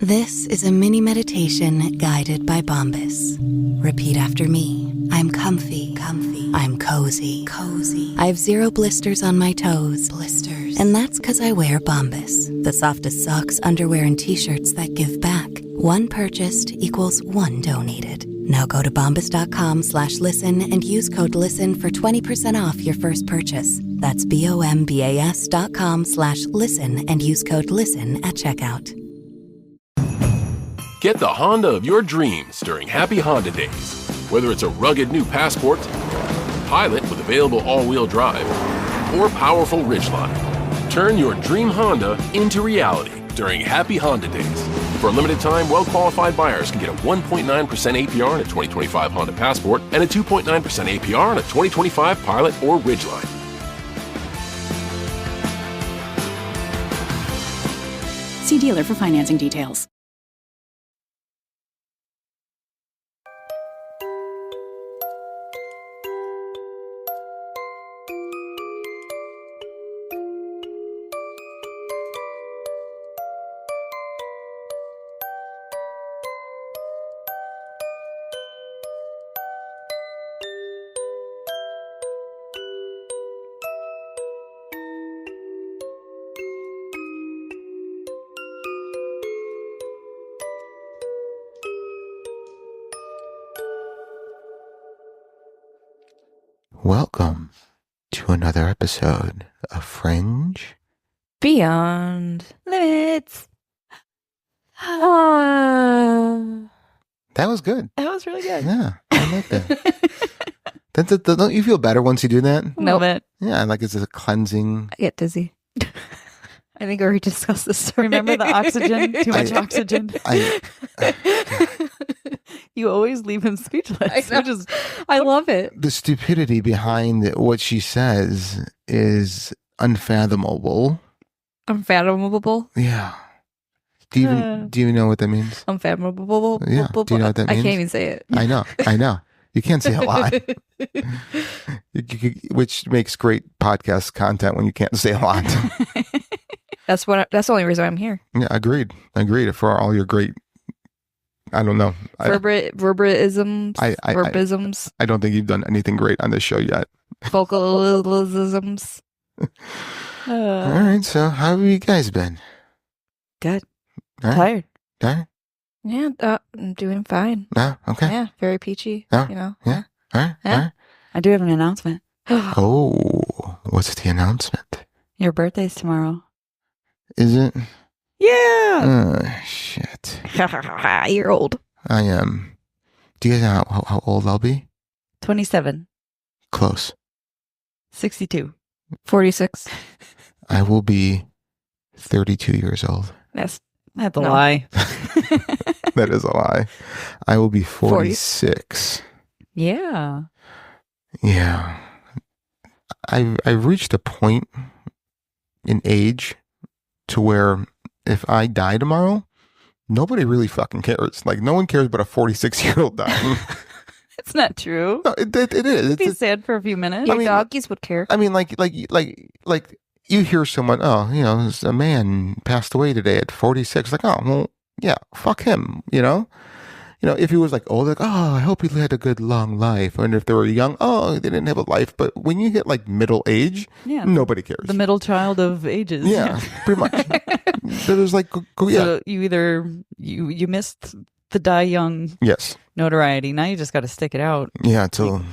This is a mini meditation guided by Bombas. Repeat after me. I'm comfy. I'm cozy. I have 0 blisters on my toes. And that's because I wear Bombas, the softest socks, underwear, and t-shirts that give back. One purchased equals one donated. Now go to bombas.com/listen and use code LISTEN for 20% off your first purchase. That's bombas.com/listen and use code LISTEN at checkout. Get the Honda of your dreams during Happy Honda Days. Whether it's a rugged new Passport, Pilot with available all-wheel drive, or powerful Ridgeline, turn your dream Honda into reality during Happy Honda Days. For a limited time, well-qualified buyers can get a 1.9% APR on a 2025 Honda Passport and a 2.9% APR on a 2025 Pilot or Ridgeline. See dealer for financing details. Welcome to another episode of Fringe Beyond Limits. That was good. That was really good. Yeah, I like that. Don't you feel better once you do that? A little bit. Yeah, like it's a cleansing. I get dizzy. I think we already discussed this. Remember the oxygen? Too much oxygen. You always leave him speechless. I love it. The stupidity behind what she says is unfathomable. Unfathomable? Yeah. Do you know what that means? Unfathomable? Yeah. Do you know what that means? I can't even say it. I know. You can't say a lot. Which makes great podcast content when you can't say a lot. That's the only reason I'm here. Yeah, agreed. For all your great, I don't know. Verbalisms. Verbisms. I don't think you've done anything great on this show yet. Vocalisms. All right, so how have you guys been? Good. Right. Tired. Yeah, I'm doing fine. No, okay. Yeah, very peachy. Oh, you know. Yeah. All right. Yeah. All right. I do have an announcement. Oh, what's the announcement? Your birthday's tomorrow. Is it? Yeah. Oh, shit. You're old. I am. Do you guys know how old I'll be? 27. Close. 62. 46. I will be 32 years old. That's a lie. That is a lie. I will be 46. Yeah. Yeah. I've reached a point in age to where if I die tomorrow, nobody really fucking cares. Like, no one cares about a 46-year-old dying. It's not true. No, it is. It'd be sad for a few minutes. Your doggies would care. I mean, like you hear someone, oh, you know, a man passed away today at 46. Like, oh, well, yeah, fuck him, you know? You know, if he was like old, like, oh, I hope he had a good long life. And if they were young, oh, they didn't have a life. But when you hit like middle age, nobody cares. The middle child of ages. Yeah, pretty much. So there's like, So you either, you missed the die young notoriety. Now you just got to stick it out. Yeah, till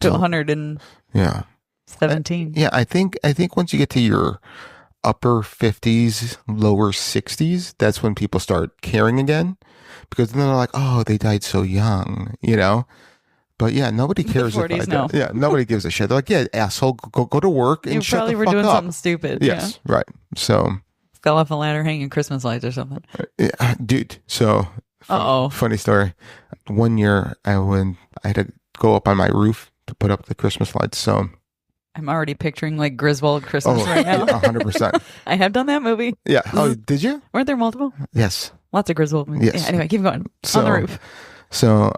117. Yeah, I think once you get to your upper 50s, lower 60s, that's when people start caring again. Because then they're like, oh, they died so young, you know? But yeah, nobody cares. 40s, no. Yeah, nobody gives a shit. They're like, yeah, asshole, go to work and shut the fuck up. You probably were doing something stupid. Yes, right. So. Fell off a ladder hanging Christmas lights or something. Yeah, dude, so. Funny story. One year, I had to go up on my roof to put up the Christmas lights, so. I'm already picturing like Griswold Christmas right now. 100%. I have done that movie. Yeah. Oh, did you? Weren't there multiple? Yes. Lots of Griswold movies. Yes. Yeah, anyway, keep going. On the roof. So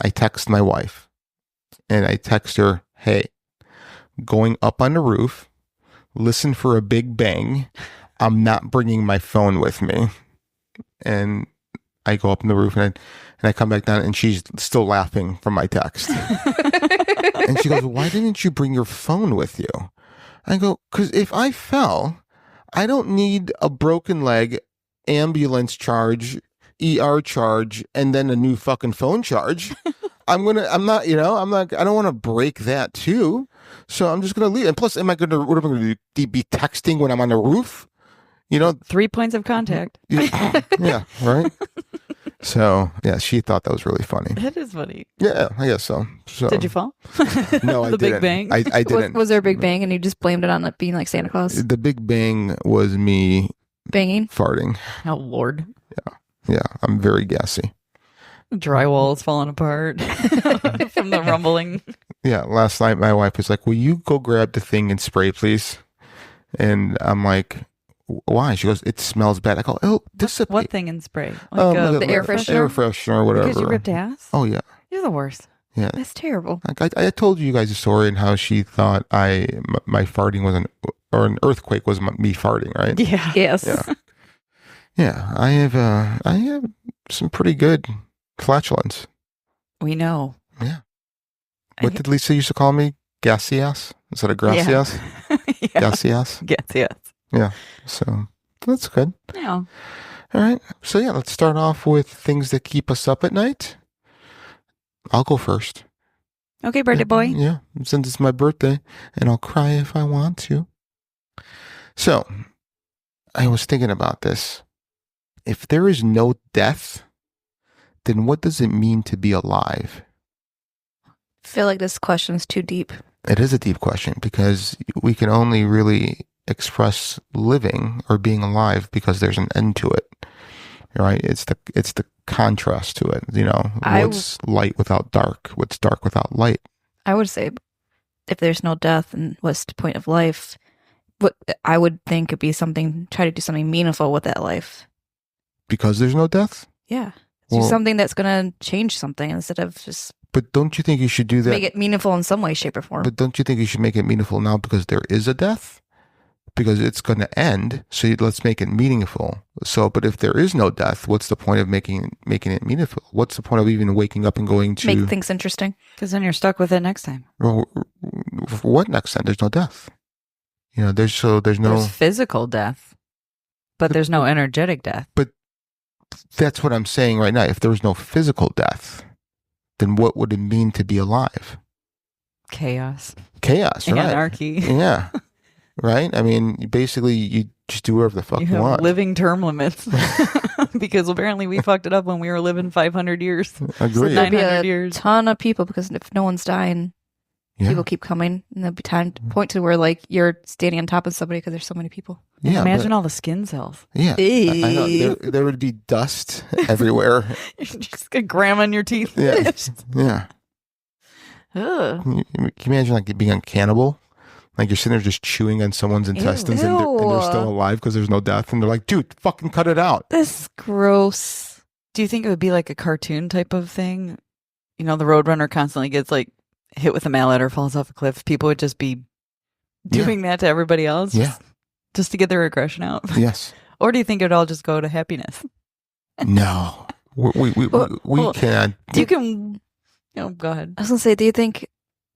I text my wife and I text her, hey, going up on the roof, listen for a big bang. I'm not bringing my phone with me. and I go up in the roof and I come back down and she's still laughing from my text. And she goes, why didn't you bring your phone with you? I go, because if I fell, I don't need a broken leg, ambulance charge, ER charge, and then a new fucking phone charge. I don't want to break that too. So I'm just going to leave. And plus, what am I going to do? Be texting when I'm on the roof? 3 points of contact. Yeah, right? So, yeah, she thought that was really funny. That is funny. Yeah, I guess so. Did you fall? No, I didn't. The Big Bang? I didn't. Was there a Big Bang and you just blamed it on it being like Santa Claus? The Big Bang was me banging? Farting. Oh, Lord. Yeah, I'm very gassy. Drywall's falling apart from the rumbling. Yeah, last night my wife was like, will you go grab the thing and spray, please? And I'm like, why? She goes, it smells bad. I go, oh, what thing in spray? The air freshener? Air freshener or whatever. Because you ripped ass? Oh, yeah. You're the worst. Yeah. That's terrible. Like I told you guys a story and how she thought my farting was an earthquake was me farting, right? Yeah. Yes. Yeah. Yeah. I have some pretty good flatulence. We know. Yeah. What did Lisa used to call me? Gassy ass? Instead of grassy ass? Yeah. Gassy ass? Gassy ass. Yeah. So that's good. Yeah. All right. So yeah, let's start off with things that keep us up at night. I'll go first. Okay, birthday boy. Yeah. Since it's my birthday, and I'll cry if I want to. So I was thinking about this. If there is no death, then what does it mean to be alive? I feel like this question's too deep. It is a deep question because we can only really express living or being alive because there's an end to it, right? It's the contrast to it. What's light without dark? What's dark without light? I would say, if there's no death, and what's the point of life? What I would think would be try to do something meaningful with that life. Because there's no death? Yeah, do something that's going to change something instead of just. But don't you think you should do that? Make it meaningful in some way, shape, or form. But don't you think you should make it meaningful now because there is a death? Because it's going to end, so let's make it meaningful. So, but if there is no death, what's the point of making it meaningful? What's the point of even waking up and going to make things interesting? Because then you're stuck with it next time. Well, what next time? There's no death. There's physical death, but there's no energetic death. But that's what I'm saying right now. If there was no physical death, then what would it mean to be alive? Chaos, right? Anarchy. Yeah. Right? I mean, basically, you just do whatever the fuck you want. Living term limits. Because apparently we fucked it up when we were living 500 years. Agreed. So there'll be 900 a years. ton of people because if no one's dying, people keep coming. And there'll be time to point to where you're standing on top of somebody because there's so many people. Yeah. Imagine all the skin cells. Yeah. I know. There would be dust everywhere. You're just going to gram on your teeth. Yeah. Yeah. Ugh. Can you imagine being a cannibal? Like you're sitting there just chewing on someone's intestines and they're still alive because there's no death. And they're like, dude, fucking cut it out. This is gross. Do you think it would be like a cartoon type of thing? The Roadrunner constantly gets hit with a mallet or falls off a cliff. People would just be doing that to everybody else. Yeah. Just to get their aggression out. Yes. Or do you think it would all just go to happiness? No. We can't. You can. Oh, go ahead. I was going to say, do you think,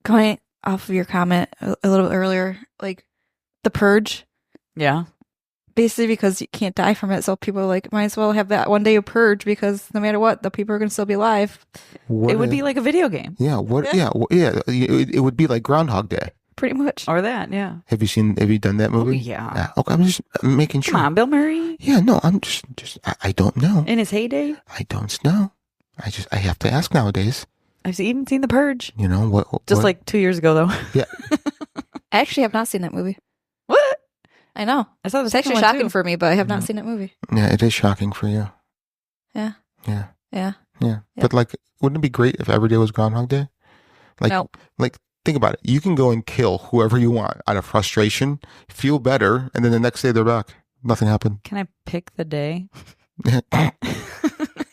going off of your comment a little bit earlier, The Purge? Yeah. Basically because you can't die from it, so people are like, might as well have that one day of purge because no matter what, the people are going to still be alive. It would be like a video game. Yeah. It would be like Groundhog Day. Pretty much. Or that, yeah. Have you done that movie? Oh, yeah. Okay, I'm just making sure. Come on, Bill Murray. Yeah, no, I'm just I don't know. In his heyday? I don't know. I have to ask nowadays. I've even seen The Purge. What? Just 2 years ago, though. Yeah. I actually have not seen that movie. What? I know. I saw it's actually shocking for me, but I have not seen that movie. Yeah, it is shocking for you. Yeah. Yeah. Yeah. Yeah. But wouldn't it be great if every day was Groundhog Day? No. Think about it. You can go and kill whoever you want out of frustration, feel better, and then the next day they're back. Nothing happened. Can I pick the day?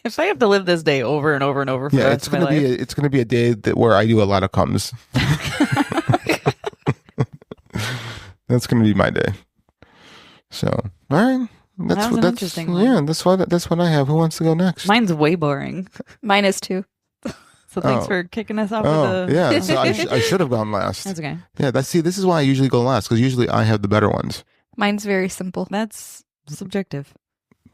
If I have to live this day over and over and over for the rest of my life. It's going to be a day where I do a lot of comes. That's going to be my day. So, all right. That was an interesting one. Yeah, that's what I have. Who wants to go next? Mine's way boring. Mine is too. So thanks for kicking us off Oh, with the... yeah. So I should have gone last. That's okay. Yeah, this is why I usually go last, because usually I have the better ones. Mine's very simple. That's subjective.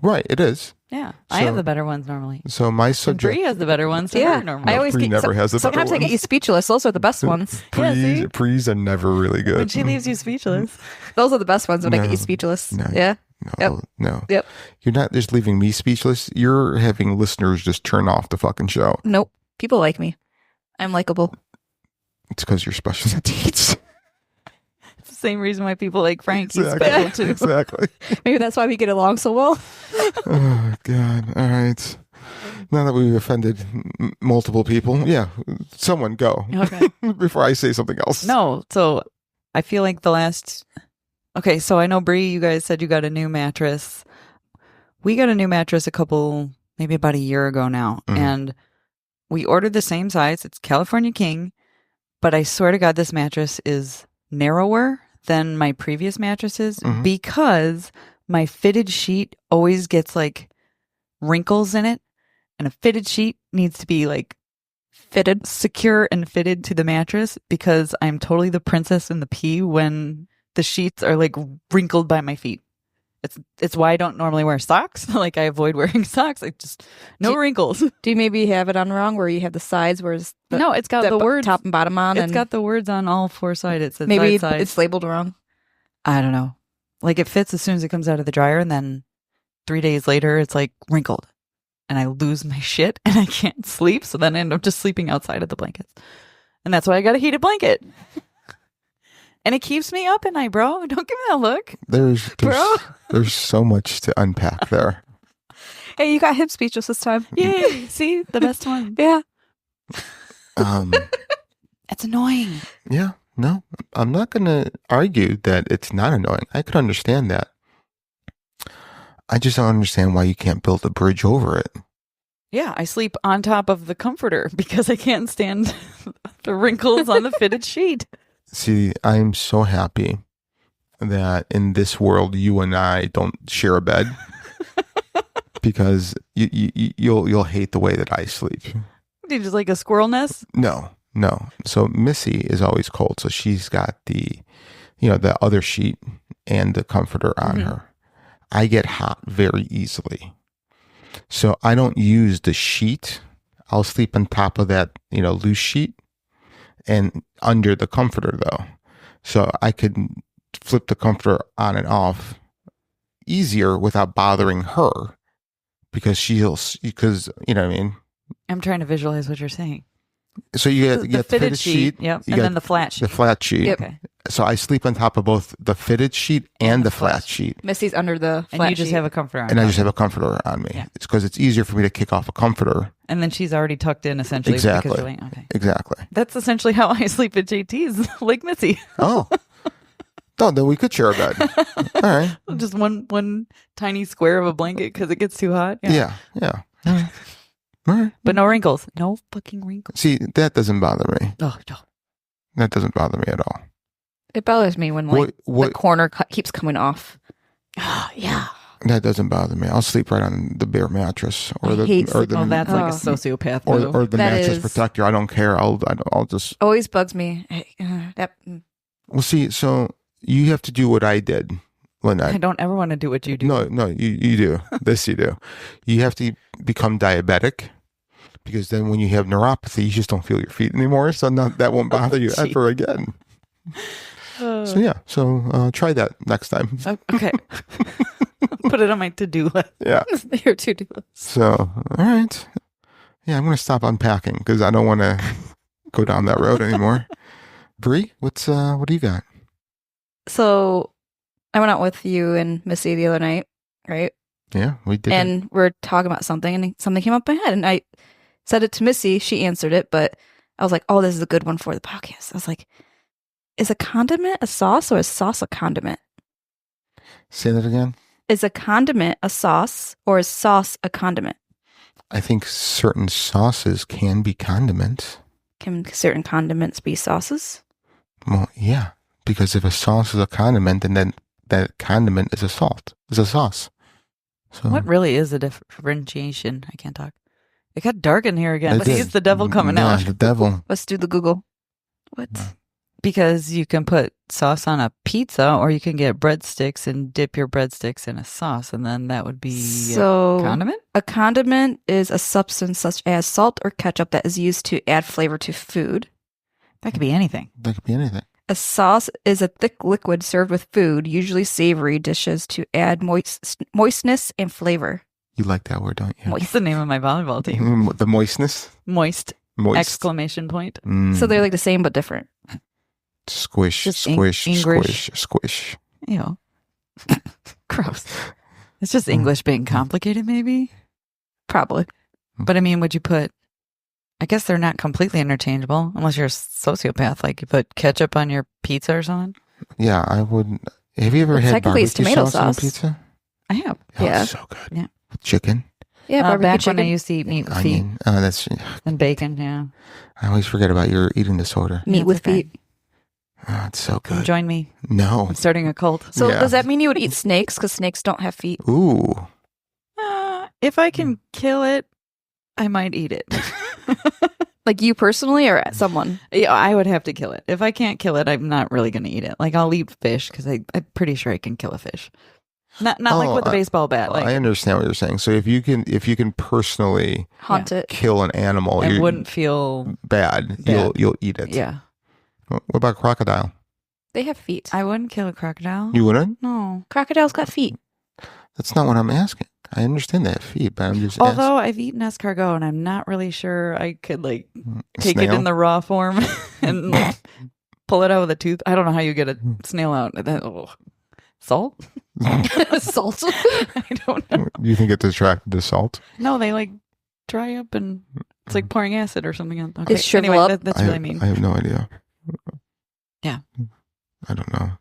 Right, it is. Yeah. I have the better ones normally. So my And subject... Bree has the better ones. Yeah. Normally. I always Bree get, never has the better sometimes I get ones. you speechless. Those are the best ones. Yeah, see? Prees are never really good. When she leaves you speechless. Those are the best ones when I get No. you speechless. No. Yeah. No. Yep. You're not just leaving me speechless. You're having listeners just turn off the fucking show. Nope. People like me. I'm likable. It's because you're special needs. It's the same reason why people like Frank. He's Exactly. special too. Exactly. Maybe that's why we get along so well. Oh, God. All right. Now that we've offended multiple people, yeah, someone go. Okay. Before I say something else. No, so I feel like the last... Okay, so I know, Bree, you guys said you got a new mattress. We got a new mattress maybe about a year ago now. Mhm. And we ordered the same size. It's California King. But I swear to God, this mattress is narrower than my previous mattresses Mhm. because my fitted sheet always gets like wrinkles in it. And a fitted sheet needs to be like Fitted. secure and fitted to the mattress because I'm totally the princess in the pea when the sheets are like wrinkled by my feet. It's why I don't normally wear socks. Like I avoid wearing socks. Like just no wrinkles. Do you maybe have it on wrong where you have the sides where it's No, it's got the words top and bottom on? It's and got the words on all four sides. It says maybe side. it's labeled wrong. I don't know. Like it fits as soon as it comes out of the dryer, and then 3 days later, it's like wrinkled, and I lose my shit, and I can't sleep. So then I end up just sleeping outside of the blankets, and that's why I got a heated blanket. And it keeps me up at night, bro. Don't give me that look. There's so much to unpack there. Hey, you got hip speechless this time. Yay! See, the best one. Yeah. It's annoying. Yeah, no, I'm not going to argue that it's not annoying. I could understand that. I just don't understand why you can't build a bridge over it. Yeah, I sleep on top of the comforter because I can't stand the wrinkles on the fitted sheet. See, I'm so happy that in this world you and I don't share a bed because you'll hate the way that I sleep. Do you just like a squirrel nest? No. So Missy is always cold, so she's got the other sheet and the comforter on her. I get hot very easily, so I don't use the sheet. I'll sleep on top of that loose sheet and under the comforter though, so I could flip the comforter on and off easier without bothering her because you know what I mean. I'm trying to visualize what you're saying. So you get the fitted sheet, yep, you and got then the flat sheet. the flat sheet. Yep. Okay, So I sleep on top of both the fitted sheet and the flat sheet, Missy's under the flat and you just sheet. have a comforter on. and I top. just have a comforter on me. Yeah. It's because it's easier for me to kick off a comforter. And then she's already tucked in essentially. Exactly. Because you're laying, okay. Exactly. That's essentially how I sleep at JT's, like Missy. Oh, no, then we could share a bed. All right. Just one tiny square of a blanket because it gets too hot. Yeah. All right. But no wrinkles. No fucking wrinkles. See, that doesn't bother me. Oh, no. That doesn't bother me at all. It bothers me when like What- the corner keeps coming off. Oh, yeah. That doesn't bother me. I'll sleep right on the bare mattress or I the hate or the Oh, that's like a Oh. sociopath move. or the That mattress is- protector. I don't care. I'll just. Always bugs me. That Well, see, so you have to do what I did when I don't ever want to do what you do. No, you do. This you do. You have to become diabetic because then when you have neuropathy, you just don't feel your feet anymore. So that won't bother you Gee. ever again. So yeah, try that next time. Oh, okay. Put it on my to-do list. Yeah. your to-do list. So all right. Yeah, I'm gonna stop unpacking because I don't want to go down that road anymore. Bree, what do you got? So I went out with you and Missy the other night, right? Yeah, we did. And we're talking about something, and something came up in my head, and I said it to Missy. She answered it, but I was like, "Oh, this is a good one for the podcast." I was like, "Is a condiment a sauce, or is sauce a condiment? Say that again. Is a condiment a sauce, or is sauce a condiment? I think certain sauces can be condiments. Can certain condiments be sauces? Well, yeah, because if a sauce is a condiment, then that condiment is a sauce. So What really is the differentiation? I can't talk. It got dark in here again. It See, did. it's the devil coming Yeah, out. the devil. Let's do the Google. What? Because you can put sauce on a pizza, or you can get breadsticks and dip your breadsticks in a sauce, and then that would be So, a condiment? a condiment is a substance such as salt or ketchup that is used to add flavor to food. That could be anything. That could be anything. A sauce is a thick liquid served with food, usually savory dishes, to add moistness and flavor. You like that word, don't you? What's the name of my volleyball team? The moistness. Moist! Moist. Exclamation point. Mm. So they're like the same but different. Squish, Just squish, English. squish, squish. Ew. Gross. It's just English being complicated, maybe? Probably. But I mean, would you put, I guess they're not completely interchangeable unless you're a sociopath. Like you put ketchup on your pizza or something. Yeah, I would. Have you ever Well, had technically it's barbecue tomato sauce on sauce. pizza? I have. Oh, Yeah. it's so good. Yeah. With chicken, Yeah, barbecue Back chicken. when I used to eat meat with feet onion. Oh, that's. and bacon, yeah. I always forget about your eating disorder. Meat That's with okay. feet. Oh, it's so Come good. join me. No. I'm starting a cult. So Yeah. does that mean you would eat snakes? Because snakes don't have feet. Ooh. If I can kill it, I might eat it. Like you personally or someone? Yeah, I would have to kill it. If I can't kill it, I'm not really going to eat it. Like I'll eat fish because I'm pretty sure I can kill a fish. Not like Oh, with a baseball bat. Like I understand what you're saying. So if you can personally Hunt it. kill an animal, I you wouldn't feel. bad. You'll eat it. Yeah, What about crocodile? They have feet. I wouldn't kill a crocodile. You wouldn't? No. Crocodiles got feet. That's not what I'm asking. I understand that feet, but I'm just asking. Although I've eaten escargot, and I'm not really sure I could like take it Snail? in the raw form and like, pull it out with a tooth. I don't know how you get a snail out. Salt? Salt. I don't know. Do you think it's attracted to salt? No, they like dry up and it's like pouring acid or something. Okay. They shrivel anyway, up? that's really mean. I have no idea. Yeah. I don't know.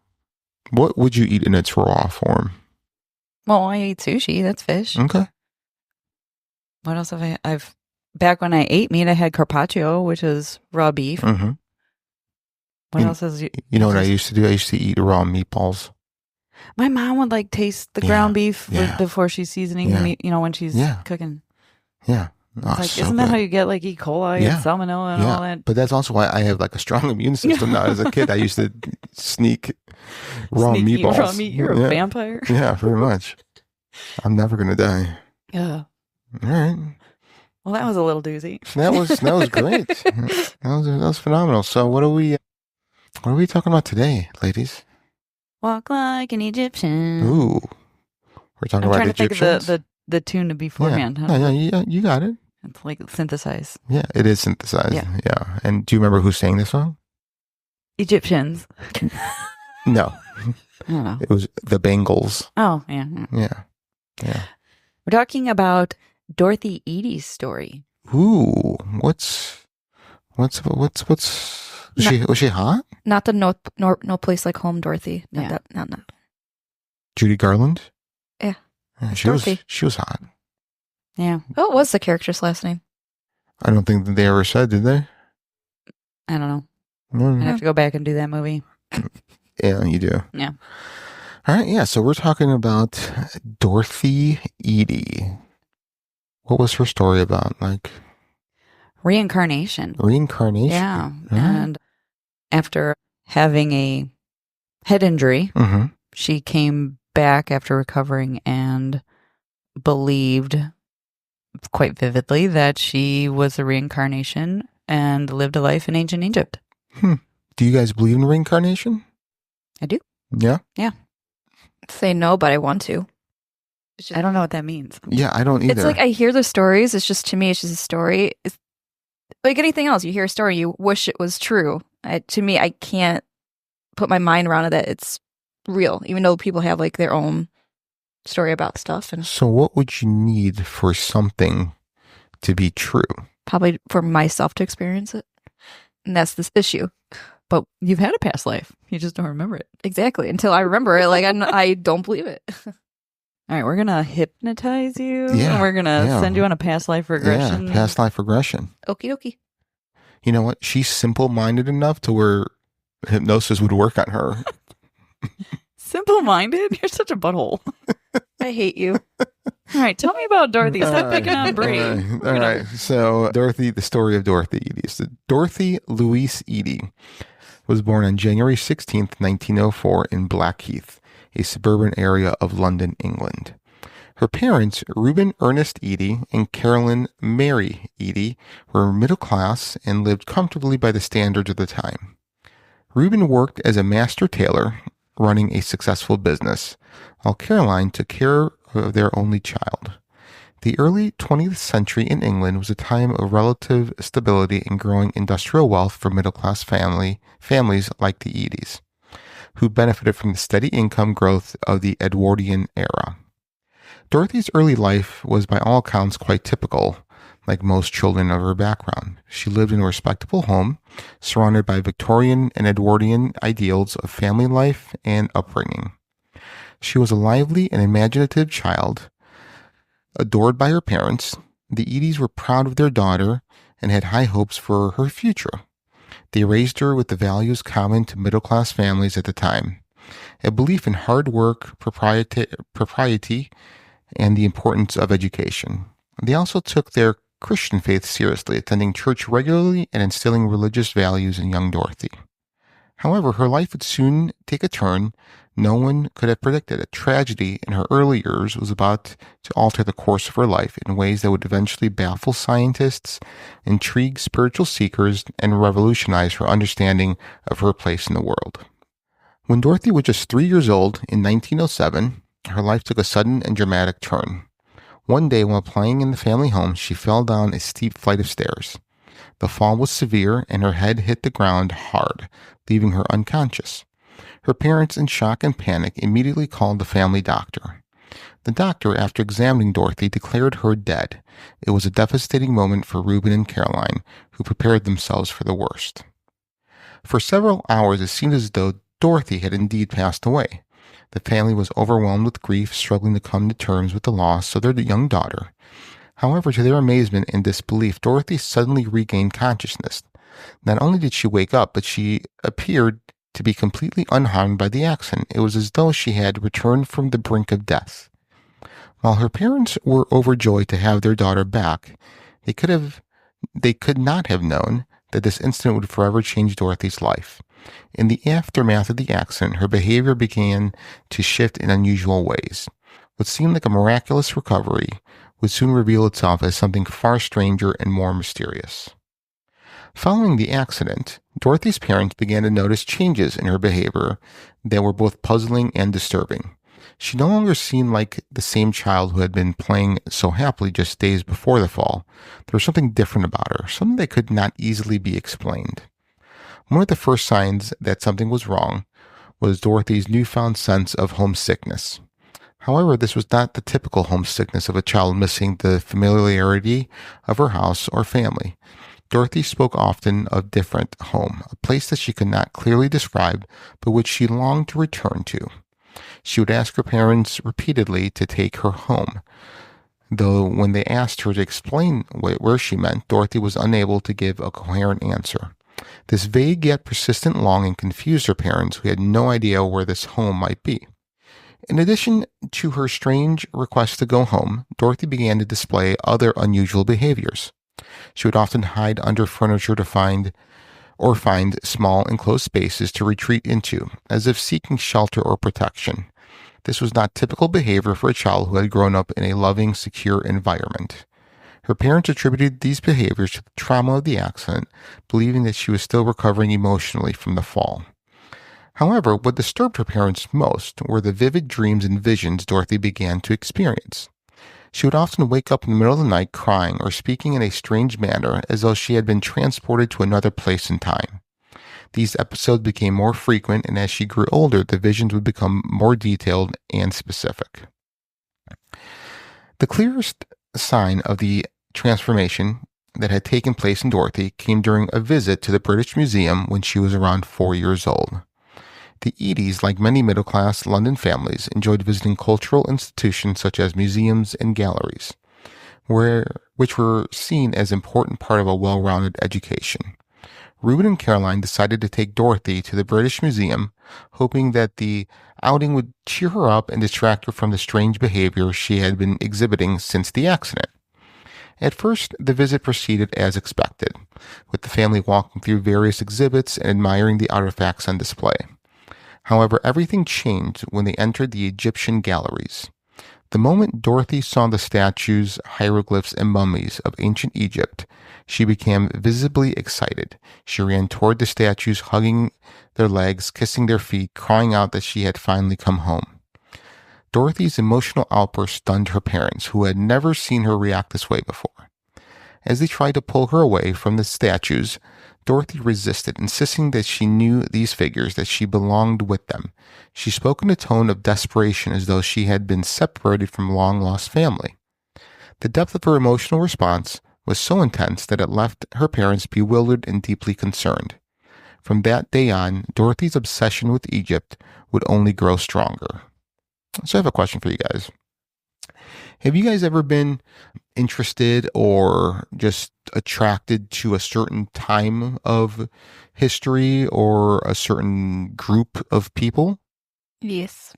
What would you eat in its raw form? Well, I eat sushi. That's fish. Okay. What else have I've back when I ate meat, I had carpaccio, which is raw beef. Mm-hmm. What else is? You know what I used to do? I used to eat raw meatballs. My mom would like taste the Yeah, ground beef yeah. before she's seasoning Yeah. the meat. You know, when she's Yeah. cooking. Yeah. It's Oh, like, so isn't that good. how you get like E. coli Yeah. and salmonella and Yeah. all that? But that's also why I have like a strong immune system now. As a kid, I used to sneak raw Sneaky meatballs. raw meat. You're yeah. a vampire. Yeah, very much. I'm never gonna die. Yeah. All right. Well, that was a little doozy. That was great. that was phenomenal. So what are we talking about today, ladies? Walk like an Egyptian. Ooh. We're talking I'm about trying to think Egyptians. of the tune to beforehand. Yeah. Huh? Yeah, you got it. It's like synthesize. Yeah, it is synthesized. Yeah. Yeah. And do you remember who sang the song? Egyptians. No. I don't know. It was the Bengals. Oh, yeah. Yeah. Yeah. We're talking about Dorothy Eady's story. Ooh. Was she hot? Not the no place like home, Dorothy. Not Yeah. that. Not. Judy Garland? Yeah. She was Dorothy. hot. Yeah. What was the character's last name? I don't think that they ever said, did they? I don't know. Mm. I have to go back and do that movie. Yeah, you do. Yeah. All right, yeah. So we're talking about Dorothy Eady. What was her story about? Like Reincarnation. reincarnation? Yeah. All right. And after having a head injury, Mm-hmm. she came back after recovering and believed quite vividly that she was a reincarnation and lived a life in ancient Egypt. Do you guys believe in reincarnation? I do. Yeah. Say no, but I want to. I don't know what that means. Yeah, I don't either. It's like I hear the stories. It's just, to me, it's just a story. It's like anything else. You hear a story, you wish it was true. To me, I can't put my mind around it that it's real, even though people have like their own story about stuff. And So what would you need for something to be true? probably for myself to experience it. And that's this issue. But you've had a past life. You just don't remember it. Exactly. Until I remember it, like I don't believe it. All right, we're going to hypnotize you. Yeah, And we're going to yeah. send you on a past life regression. Yeah, past life regression. Okie dokie. You know what? She's simple-minded enough to where hypnosis would work on her. Simple-minded? You're such a butthole. I hate you. All right, tell me about Dorothy. Stop picking on Brie. All right. So Dorothy, the story of Dorothy Eady. So Dorothy Louise Eady was born on January 16th, 1904 in Blackheath, a suburban area of London, England. Her parents, Reuben Ernest Eady and Carolyn Mary Eady, were middle class and lived comfortably by the standards of the time. Reuben worked as a master tailor, running a successful business, while Caroline took care of their only child. The early 20th century in England was a time of relative stability and growing industrial wealth for middle-class families like the Eadys, who benefited from the steady income growth of the Edwardian era. Dorothy's early life was by all accounts quite typical, like most children of her background. She lived in a respectable home, surrounded by Victorian and Edwardian ideals of family life and upbringing. She was a lively and imaginative child, adored by her parents. The Eadys were proud of their daughter and had high hopes for her future. They raised her with the values common to middle-class families at the time, a belief in hard work, propriety, and the importance of education. They also took their Christian faith seriously, attending church regularly and instilling religious values in young Dorothy. However, her life would soon take a turn no one could have predicted. A tragedy in her early years was about to alter the course of her life in ways that would eventually baffle scientists, intrigue spiritual seekers, and revolutionize her understanding of her place in the world. When Dorothy was just 3 years old in 1907, her life took a sudden and dramatic turn. One day, while playing in the family home, she fell down a steep flight of stairs. The fall was severe, and her head hit the ground hard, leaving her unconscious. Her parents, in shock and panic, immediately called the family doctor. The doctor, after examining Dorothy, declared her dead. It was a devastating moment for Reuben and Caroline, who prepared themselves for the worst. For several hours, it seemed as though Dorothy had indeed passed away. The family was overwhelmed with grief, struggling to come to terms with the loss of their young daughter. However, to their amazement and disbelief, Dorothy suddenly regained consciousness. Not only did she wake up, but she appeared to be completely unharmed by the accident. It was as though she had returned from the brink of death. While her parents were overjoyed to have their daughter back, they could not have known that this incident would forever change Dorothy's life. In the aftermath of the accident, her behavior began to shift in unusual ways. What seemed like a miraculous recovery would soon reveal itself as something far stranger and more mysterious. Following the accident, Dorothy's parents began to notice changes in her behavior that were both puzzling and disturbing. She no longer seemed like the same child who had been playing so happily just days before the fall. There was something different about her, something that could not easily be explained. One of the first signs that something was wrong was Dorothy's newfound sense of homesickness. However, this was not the typical homesickness of a child missing the familiarity of her house or family. Dorothy spoke often of different home, a place that she could not clearly describe, but which she longed to return to. She would ask her parents repeatedly to take her home, though when they asked her to explain where she meant, Dorothy was unable to give a coherent answer. This vague yet persistent longing confused her parents, who had no idea where this home might be. In addition to her strange request to go home, Dorothy began to display other unusual behaviors. She would often hide under furniture to find small enclosed spaces to retreat into, as if seeking shelter or protection. This was not typical behavior for a child who had grown up in a loving, secure environment. Her parents attributed these behaviors to the trauma of the accident, believing that she was still recovering emotionally from the fall. However, what disturbed her parents most were the vivid dreams and visions Dorothy began to experience. She would often wake up in the middle of the night crying or speaking in a strange manner as though she had been transported to another place and time. These episodes became more frequent, and as she grew older, the visions would become more detailed and specific. The clearest sign of the transformation that had taken place in Dorothy came during a visit to the British Museum when she was around 4 years old. The Eadys, like many middle-class London families, enjoyed visiting cultural institutions such as museums and galleries, which were seen as an important part of a well-rounded education. Ruben and Caroline decided to take Dorothy to the British Museum, hoping that the outing would cheer her up and distract her from the strange behavior she had been exhibiting since the accident. At first, the visit proceeded as expected, with the family walking through various exhibits and admiring the artifacts on display. However, everything changed when they entered the Egyptian galleries. The moment Dorothy saw the statues, hieroglyphs, and mummies of ancient Egypt, she became visibly excited. She ran toward the statues, hugging their legs, kissing their feet, crying out that she had finally come home. Dorothy's emotional outburst stunned her parents, who had never seen her react this way before. As they tried to pull her away from the statues, Dorothy resisted, insisting that she knew these figures, that she belonged with them. She spoke in a tone of desperation as though she had been separated from long-lost family. The depth of her emotional response was so intense that it left her parents bewildered and deeply concerned. From that day on, Dorothy's obsession with Egypt would only grow stronger. So I have a question for you guys. Have you guys ever been interested or just attracted to a certain time of history or a certain group of people? Yes.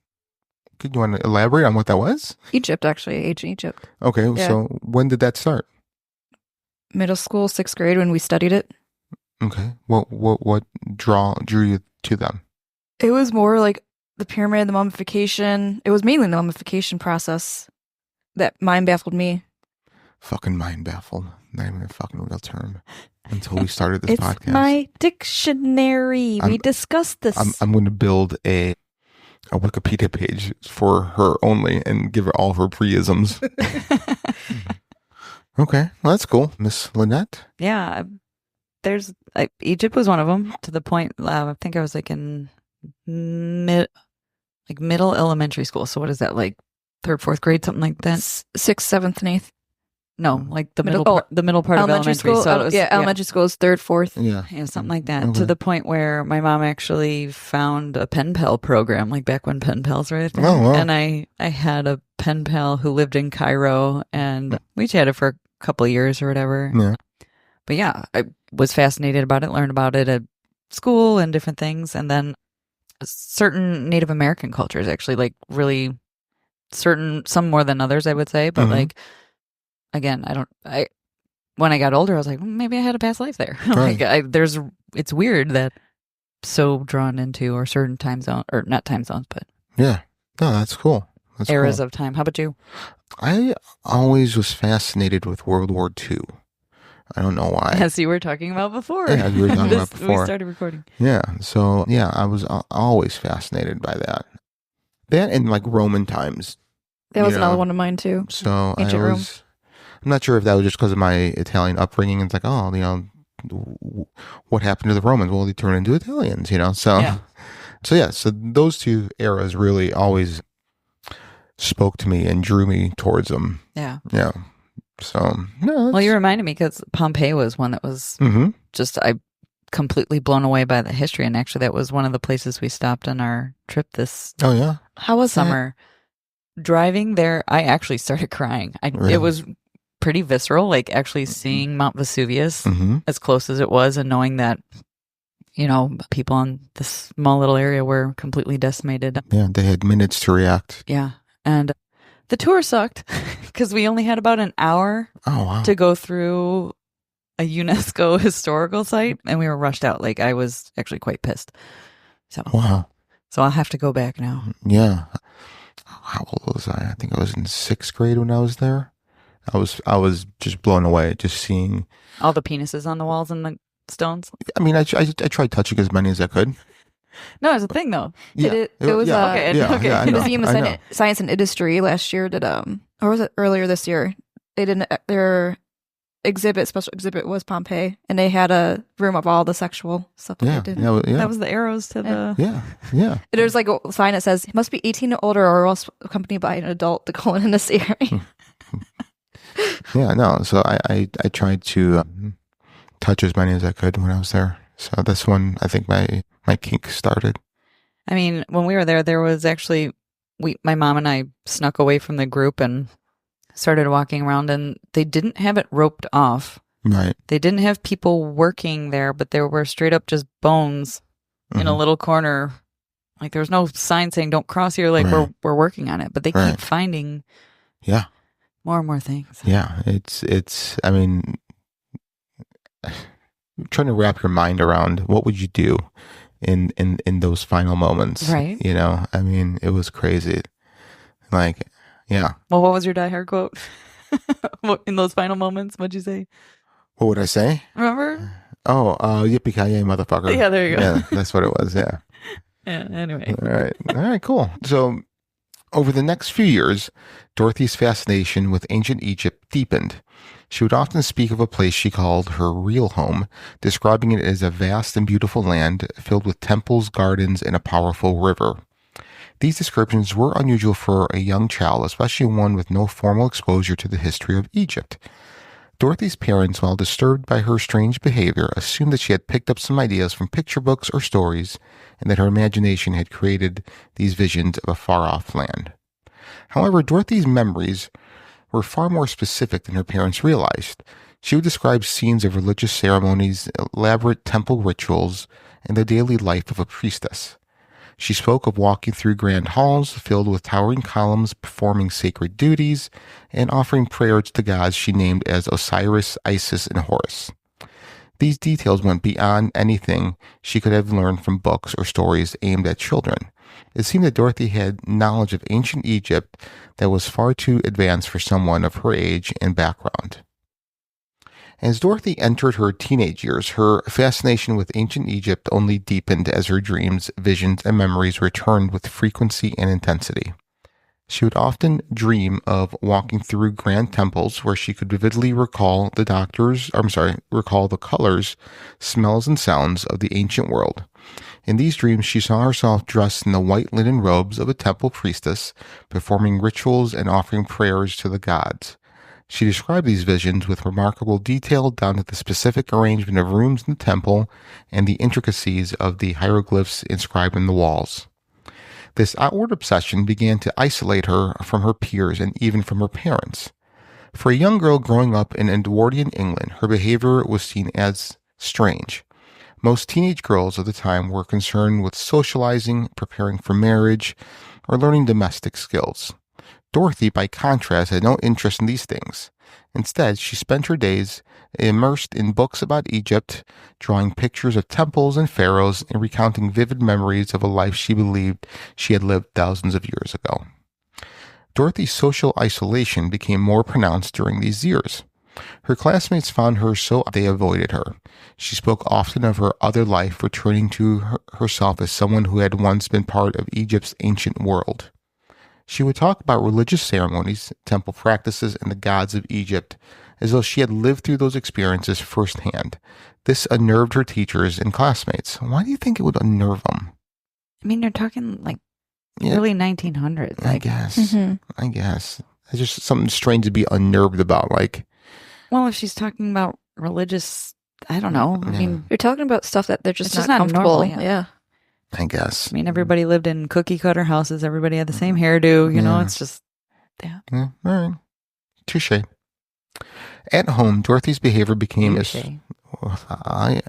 Could you want to elaborate on what that was? Egypt, actually. Ancient Egypt. Okay, Yeah. so when did that start? Middle school, 6th grade when we studied it. Okay, what drew you to them? It was more like the pyramid, the mummification. It was mainly the mummification process that mind baffled me. Fucking mind baffled. Not even a fucking real term until we started this It's podcast. my dictionary. We discussed this. I'm going to build a Wikipedia page for her only and give her all her pre-isms. Okay, well, that's cool. Miss Lynette? Yeah, Egypt was one of them, to the point, I think I was like in middle elementary school. So what is that, like 3rd, 4th grade, something like that? 6th, 7th, and 8th. No, like the Middle- middle part of elementary school. So it was, Elementary school is 3rd, 4th. Yeah. something like that. Okay. To the point where my mom actually found a pen pal program, like back when pen pals were a thing. Oh, wow. And I had a pen pal who lived in Cairo, and we chatted for a couple of years or whatever. Yeah. But yeah, I was fascinated about it, learned about it at school and different things. And then certain Native American cultures, actually, like really certain, some more than others, I would say. But like, again, when I got older, I was like, maybe I had a past life there. Right. It's weird that so drawn into or certain time zone, or not time zones, but Yeah. No, that's cool. That's eras cool. of time. How about you? I always was fascinated with World War II. I don't know why. As you were talking about before. Yeah, we were talking about before. We started recording. Yeah. So, yeah, I was always fascinated by that. That and like Roman times. That was you another know? one of mine, too. So Ancient Rome. I'm not sure if that was just because of my Italian upbringing. It's like, oh, what happened to the Romans? Well, they turned into Italians, So, Yeah. So those two eras really always spoke to me and drew me towards them. Yeah. Yeah. So, no. Well, you reminded me, because Pompeii was one that was just, I completely blown away by the history. And actually, that was one of the places we stopped on our trip this Oh, yeah. How was summer. Driving there, I actually started crying. Really? It was pretty visceral, like actually seeing Mount Vesuvius Mm-hmm. as close as it was, and knowing that, people in this small little area were completely decimated. Yeah, they had minutes to react. Yeah. And the tour sucked because we only had about an hour Oh, wow. to go through a UNESCO historical site, and we were rushed out. Like, I was actually quite pissed. So Wow. I'll have to go back now. Yeah. How old was I? I think I was in 6th grade when I was there. I was just blown away just seeing. All the penises on the walls and the stones. I mean, I tried touching as many as I could. No, it's a thing though. Yeah. It was okay, okay. I the know, Museum of I know. Science and Industry last year did or was it earlier this year? They did their special exhibit was Pompeii, and they had a room of all the sexual stuff that Yeah, they did. yeah. That was the arrows to the. Yeah. There's like a sign that says must be 18 or older, or else accompanied by an adult to go in this area. Yeah, no. So I tried to touch as many as I could when I was there. So that's when I think my kink started. I mean, when we were there was actually my mom and I snuck away from the group and started walking around, and they didn't have it roped off Right. They didn't have people working there, but there were straight up just bones in a little corner. Like there was no sign saying "Don't cross here." Like Right. we're working on it, but they Right. keep finding Yeah. more and more things. Yeah. It's. I mean, trying to wrap your mind around what would you do in those final moments, Right. You know, I mean, it was crazy. Like, yeah. Well, what was your Die Hard quote? In those final moments, what'd you say? What would I say? Remember? Oh, yippee-ki-yay, motherfucker. Yeah, there you go. Yeah, that's what it was. Yeah. Yeah. Anyway. All right, cool. So, over the next few years, Dorothy's fascination with ancient Egypt deepened. She would often speak of a place she called her real home, describing it as a vast and beautiful land filled with temples, gardens, and a powerful river. These descriptions were unusual for a young child, especially one with no formal exposure to the history of Egypt. Dorothy's parents, while disturbed by her strange behavior, assumed that she had picked up some ideas from picture books or stories, and that her imagination had created these visions of a far-off land. However, Dorothy's memories were far more specific than her parents realized. She would describe scenes of religious ceremonies, elaborate temple rituals, and the daily life of a priestess. She spoke of walking through grand halls filled with towering columns, performing sacred duties, and offering prayers to gods she named as Osiris, Isis, and Horus. These details went beyond anything she could have learned from books or stories aimed at children. It seemed that Dorothy had knowledge of ancient Egypt that was far too advanced for someone of her age and background. As Dorothy entered her teenage years, her fascination with ancient Egypt only deepened as her dreams, visions, and memories returned with frequency and intensity. She would often dream of walking through grand temples where she could vividly recall the colors, smells, and sounds of the ancient world. In these dreams, she saw herself dressed in the white linen robes of a temple priestess, performing rituals and offering prayers to the gods. She described these visions with remarkable detail down to the specific arrangement of rooms in the temple and the intricacies of the hieroglyphs inscribed in the walls. This outward obsession began to isolate her from her peers and even from her parents. For a young girl growing up in Edwardian England, her behavior was seen as strange. Most teenage girls of the time were concerned with socializing, preparing for marriage, or learning domestic skills. Dorothy, by contrast, had no interest in these things. Instead, she spent her days immersed in books about Egypt, drawing pictures of temples and pharaohs, and recounting vivid memories of a life she believed she had lived thousands of years ago. Dorothy's social isolation became more pronounced during these years. Her classmates found her so they avoided her. She spoke often of her other life, returning to herself as someone who had once been part of Egypt's ancient world. She would talk about religious ceremonies, temple practices, and the gods of Egypt, as though she had lived through those experiences firsthand. This unnerved her teachers and classmates. Why do you think it would unnerve them? I mean, you're talking like early 1900s. I guess. I guess. It's just something strange to be unnerved about. Like, well, if she's talking about religious, I don't know. I mean, You're talking about stuff that they're just It's not just not comfortable. normal, Yeah. I guess. I mean, everybody lived in cookie cutter houses. Everybody had the same hairdo. You know, it's just, Yeah, all right. Touche. At home, Dorothy's behavior became Touche.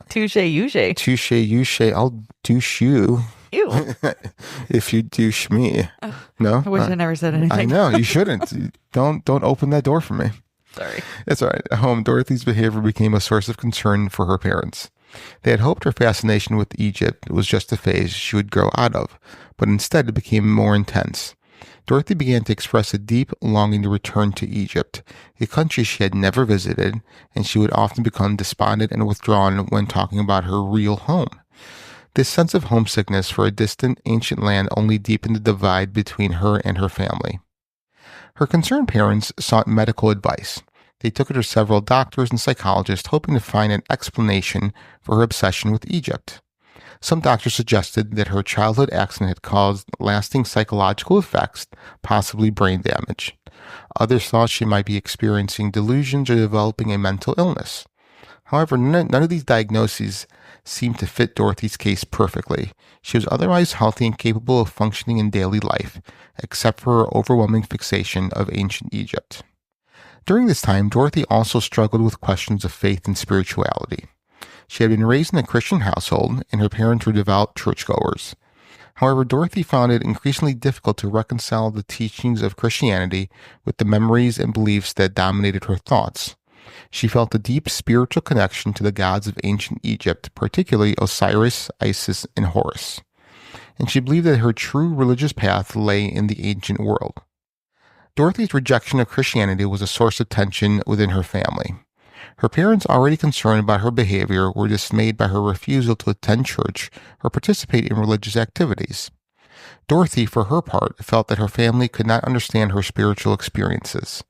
Touche, touche. Touche. I'll douche you. Ew. If you douche me. No? I wish I never said anything. I know, you shouldn't. Don't open that door for me. Sorry. It's all right. At home, Dorothy's behavior became a source of concern for her parents. They had hoped her fascination with Egypt was just a phase she would grow out of, but instead it became more intense. Dorothy began to express a deep longing to return to Egypt, a country she had never visited, and she would often become despondent and withdrawn when talking about her real home. This sense of homesickness for a distant, ancient land only deepened the divide between her and her family. Her concerned parents sought medical advice. They took her to several doctors and psychologists, hoping to find an explanation for her obsession with Egypt. Some doctors suggested that her childhood accident had caused lasting psychological effects, possibly brain damage. Others thought she might be experiencing delusions or developing a mental illness. However, none of these diagnoses seemed to fit Dorothy's case perfectly. She was otherwise healthy and capable of functioning in daily life, except for her overwhelming fixation of ancient Egypt. During this time, Dorothy also struggled with questions of faith and spirituality. She had been raised in a Christian household, and her parents were devout churchgoers. However, Dorothy found it increasingly difficult to reconcile the teachings of Christianity with the memories and beliefs that dominated her thoughts. She felt a deep spiritual connection to the gods of ancient Egypt, particularly Osiris, Isis, and Horus. And she believed that her true religious path lay in the ancient world. Dorothy's rejection of Christianity was a source of tension within her family. Her parents, already concerned about her behavior, were dismayed by her refusal to attend church or participate in religious activities. Dorothy, for her part, felt that her family could not understand her spiritual experiences.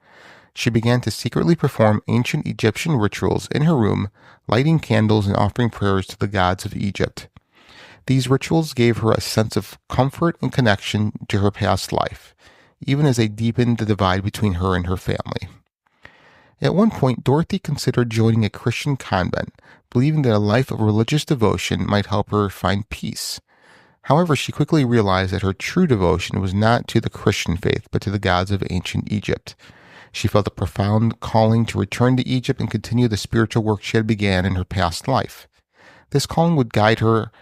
She began to secretly perform ancient Egyptian rituals in her room, lighting candles and offering prayers to the gods of Egypt. These rituals gave her a sense of comfort and connection to her past life, even as they deepened the divide between her and her family. At one point, Dorothy considered joining a Christian convent, believing that a life of religious devotion might help her find peace. However, she quickly realized that her true devotion was not to the Christian faith, but to the gods of ancient Egypt. She felt a profound calling to return to Egypt and continue the spiritual work she had began in her past life. This calling would guide her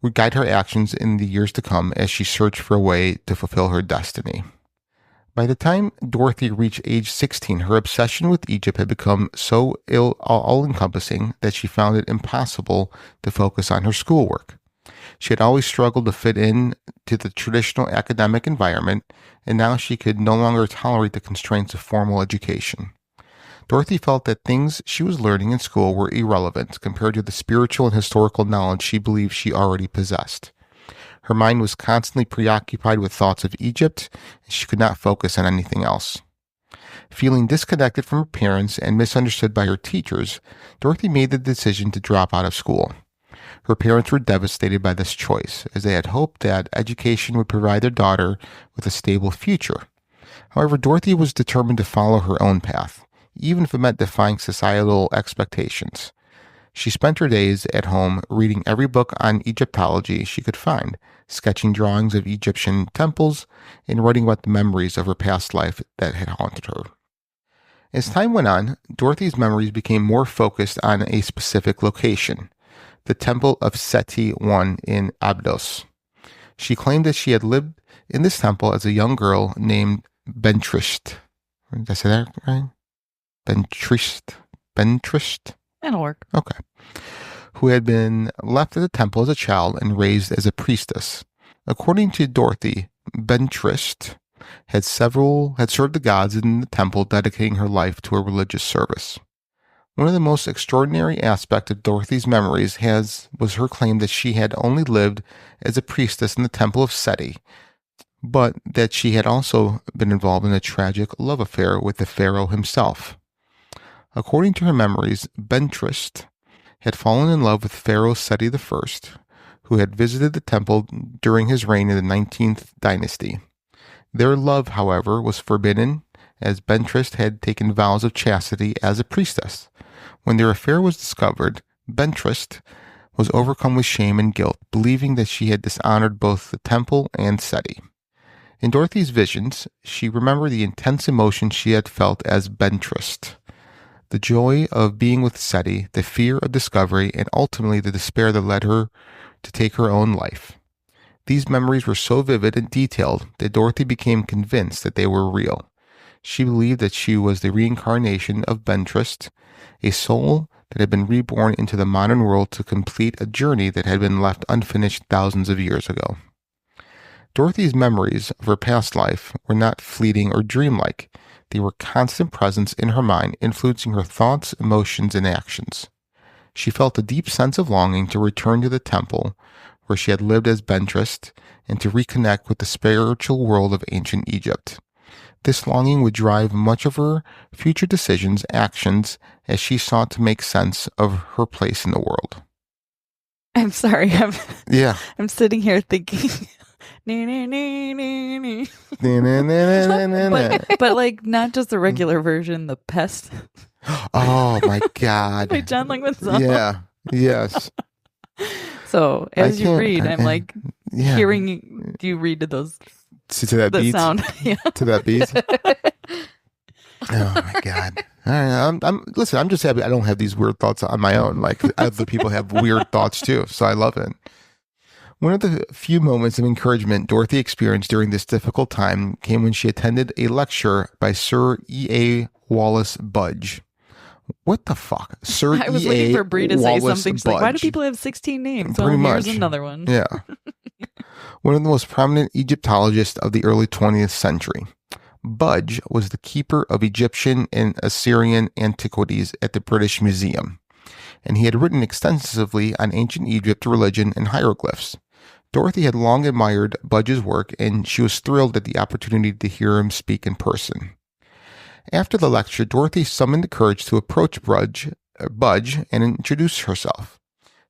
actions in the years to come as she searched for a way to fulfill her destiny. By the time Dorothy reached age 16, her obsession with Egypt had become so all-encompassing that she found it impossible to focus on her schoolwork. She had always struggled to fit in to the traditional academic environment, and now she could no longer tolerate the constraints of formal education. Dorothy felt that things she was learning in school were irrelevant compared to the spiritual and historical knowledge she believed she already possessed. Her mind was constantly preoccupied with thoughts of Egypt, and she could not focus on anything else. Feeling disconnected from her parents and misunderstood by her teachers, Dorothy made the decision to drop out of school. Her parents were devastated by this choice, as they had hoped that education would provide their daughter with a stable future. However, Dorothy was determined to follow her own path, even if it meant defying societal expectations. She spent her days at home reading every book on Egyptology she could find, sketching drawings of Egyptian temples, and writing about the memories of her past life that had haunted her. As time went on, Dorothy's memories became more focused on a specific location, the Temple of Seti I in Abydos. She claimed that she had lived in this temple as a young girl named Bentrist. Did I say that right? Bentrist? That'll work. Okay. Who had been left at the temple as a child and raised as a priestess. According to Dorothy, Bentrist had served the gods in the temple, dedicating her life to a religious service. One of the most extraordinary aspects of Dorothy's memories was her claim that she had only lived as a priestess in the temple of Seti, but that she had also been involved in a tragic love affair with the pharaoh himself. According to her memories, Bentrist had fallen in love with Pharaoh Seti I, who had visited the temple during his reign in the 19th dynasty. Their love, however, was forbidden, as Bentrist had taken vows of chastity as a priestess. When their affair was discovered, Bentrist was overcome with shame and guilt, believing that she had dishonored both the temple and Seti. In Dorothy's visions, she remembered the intense emotion she had felt as Bentrist. The joy of being with Seti, the fear of discovery, and ultimately the despair that led her to take her own life. These memories were so vivid and detailed that Dorothy became convinced that they were real. She believed that she was the reincarnation of Bentrist, a soul that had been reborn into the modern world to complete a journey that had been left unfinished thousands of years ago. Dorothy's memories of her past life were not fleeting or dreamlike. They were constant presence in her mind, influencing her thoughts, emotions, and actions. She felt a deep sense of longing to return to the temple where she had lived as Bentrist and to reconnect with the spiritual world of ancient Egypt. This longing would drive much of her future decisions, actions, as she sought to make sense of her place in the world. I'm sorry. Yeah. I'm sitting here thinking. but like not just the regular version, the Pest. Oh my God. By John Langman song. Yeah. Yes. So as you read, I'm like hearing you read to those to that the beat. sound. Yeah. To that beat. Oh my God. All right, listen, I'm just happy I don't have these weird thoughts on my own. Like other people have weird thoughts too. So I love it. One of the few moments of encouragement Dorothy experienced during this difficult time came when she attended a lecture by Sir E.A. Wallace Budge. What the fuck? Sir I was E.A. waiting for Brie to say Wallace something. She's like, why do Budge. people have 16 names? Pretty Well, here's much. another one. Yeah. One of the most prominent Egyptologists of the early 20th century. Budge was the keeper of Egyptian and Assyrian antiquities at the British Museum, and he had written extensively on ancient Egypt, religion, and hieroglyphs. Dorothy had long admired Budge's work, and she was thrilled at the opportunity to hear him speak in person. After the lecture, Dorothy summoned the courage to approach Budge and introduce herself.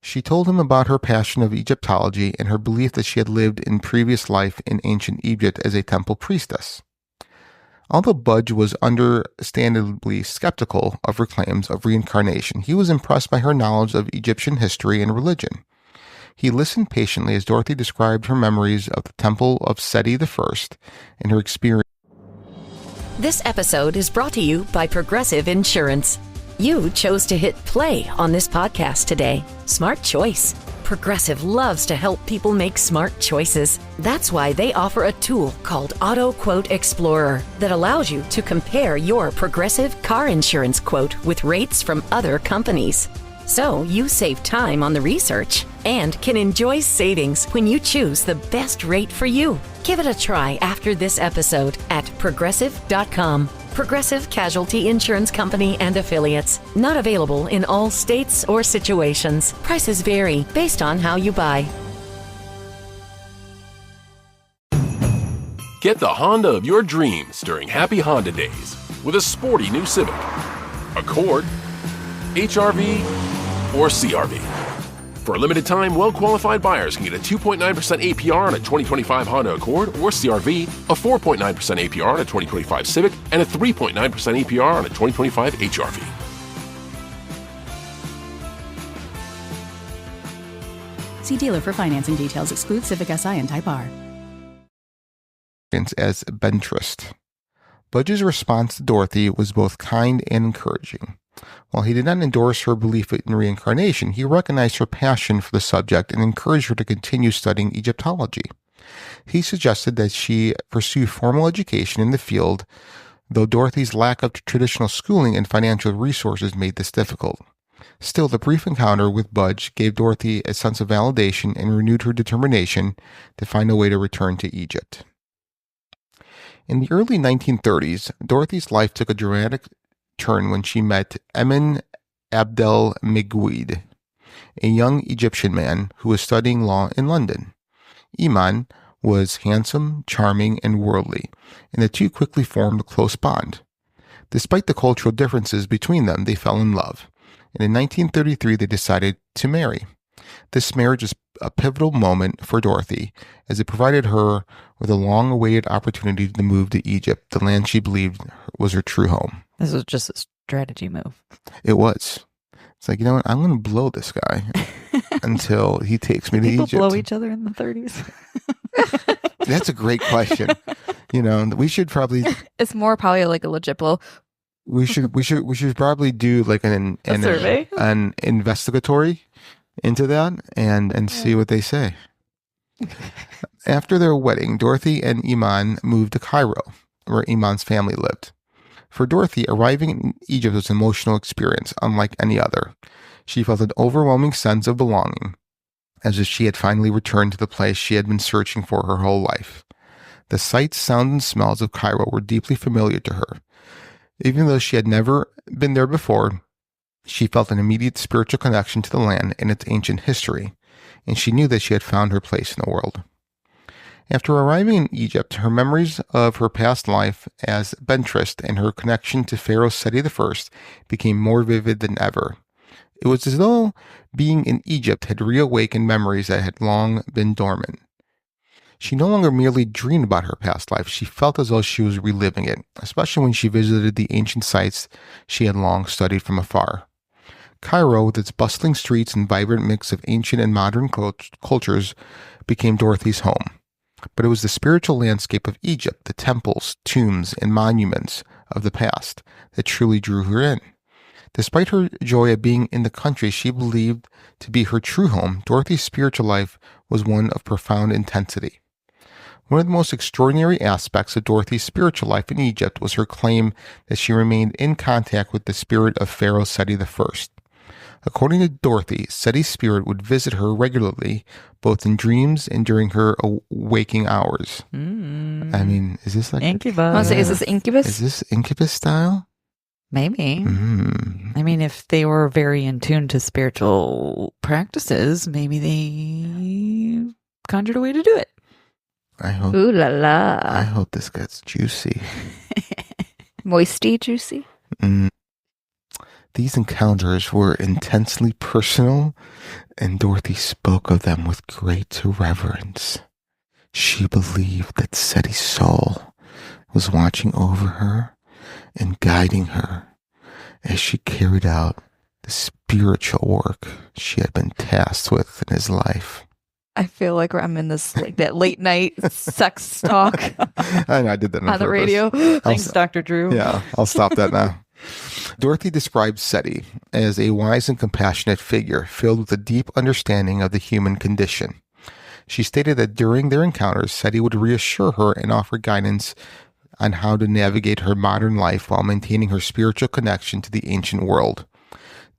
She told him about her passion of Egyptology and her belief that she had lived in previous life in ancient Egypt as a temple priestess. Although Budge was understandably skeptical of her claims of reincarnation, he was impressed by her knowledge of Egyptian history and religion. He listened patiently as Dorothy described her memories of the temple of Seti I and her experience. This episode is brought to you by Progressive Insurance. You chose to hit play on this podcast today. Smart choice. Progressive loves to help people make smart choices. That's why they offer a tool called Auto Quote Explorer that allows you to compare your Progressive car insurance quote with rates from other companies. So you save time on the research and can enjoy savings when you choose the best rate for you. Give it a try after this episode at Progressive.com. Progressive Casualty Insurance Company and Affiliates. Not available in all states or situations. Prices vary based on how you buy. Get the Honda of your dreams during Happy Honda Days with a sporty new Civic, Accord, HR-V, or CR-V. For a limited time, well-qualified buyers can get a 2.9% APR on a 2025 Honda Accord or CR-V, a 4.9% APR on a 2025 Civic, and a 3.9% APR on a 2025 HR-V. See dealer for financing details. Exclude Civic Si and Type R. As banterist. Budge's response to Dorothy was both kind and encouraging. While he did not endorse her belief in reincarnation, he recognized her passion for the subject and encouraged her to continue studying Egyptology. He suggested that she pursue formal education in the field, though Dorothy's lack of traditional schooling and financial resources made this difficult. Still, the brief encounter with Budge gave Dorothy a sense of validation and renewed her determination to find a way to return to Egypt. In the early 1930s, Dorothy's life took a dramatic turn when she met Emin Abdel Miguid, a young Egyptian man who was studying law in London. Iman was handsome, charming, and worldly, and the two quickly formed a close bond. Despite the cultural differences between them, they fell in love, and in 1933 they decided to marry. This marriage is a pivotal moment for Dorothy, as it provided her with a long-awaited opportunity to move to Egypt, the land she believed was her true home. This was just a strategy move. It was. It's like, you know what? I'm going to blow this guy until he takes me to People Egypt. blow each other in the 30s. That's a great question. You know, we should probably. It's more probably like a legit blow. We should probably do like an survey, an investigatory into that and see what they say. After their wedding, Dorothy and Iman moved to Cairo, where Iman's family lived. For Dorothy, arriving in Egypt was an emotional experience unlike any other. She felt an overwhelming sense of belonging, as if she had finally returned to the place she had been searching for her whole life. The sights, sounds, and smells of Cairo were deeply familiar to her. Even though she had never been there before, she felt an immediate spiritual connection to the land and its ancient history, and she knew that she had found her place in the world. After arriving in Egypt, her memories of her past life as banterist and her connection to Pharaoh Seti I became more vivid than ever. It was as though being in Egypt had reawakened memories that had long been dormant. She no longer merely dreamed about her past life, she felt as though she was reliving it, especially when she visited the ancient sites she had long studied from afar. Cairo, with its bustling streets and vibrant mix of ancient and modern cultures, became Dorothy's home. But it was the spiritual landscape of Egypt, the temples, tombs, and monuments of the past that truly drew her in. Despite her joy at being in the country she believed to be her true home, Dorothy's spiritual life was one of profound intensity. One of the most extraordinary aspects of Dorothy's spiritual life in Egypt was her claim that she remained in contact with the spirit of Pharaoh Seti I. According to Dorothy, Seti's spirit would visit her regularly, both in dreams and during her waking hours. I mean, is this like Incubus? I want to say, is this incubus? Is this incubus style? Maybe. I mean, if they were very in tune to spiritual practices, maybe they conjured a way to do it. Ooh la la. I hope this gets juicy. Moisty juicy. These encounters were intensely personal, and Dorothy spoke of them with great reverence. She believed that Seti's soul was watching over her and guiding her as she carried out the spiritual work she had been tasked with in his life. I feel like I'm in this like that late night sex talk I know, I did that on the radio. Thanks, Dr. Drew. Yeah, I'll stop that now. Dorothy described Seti as a wise and compassionate figure filled with a deep understanding of the human condition. She stated that during their encounters, Seti would reassure her and offer guidance on how to navigate her modern life while maintaining her spiritual connection to the ancient world.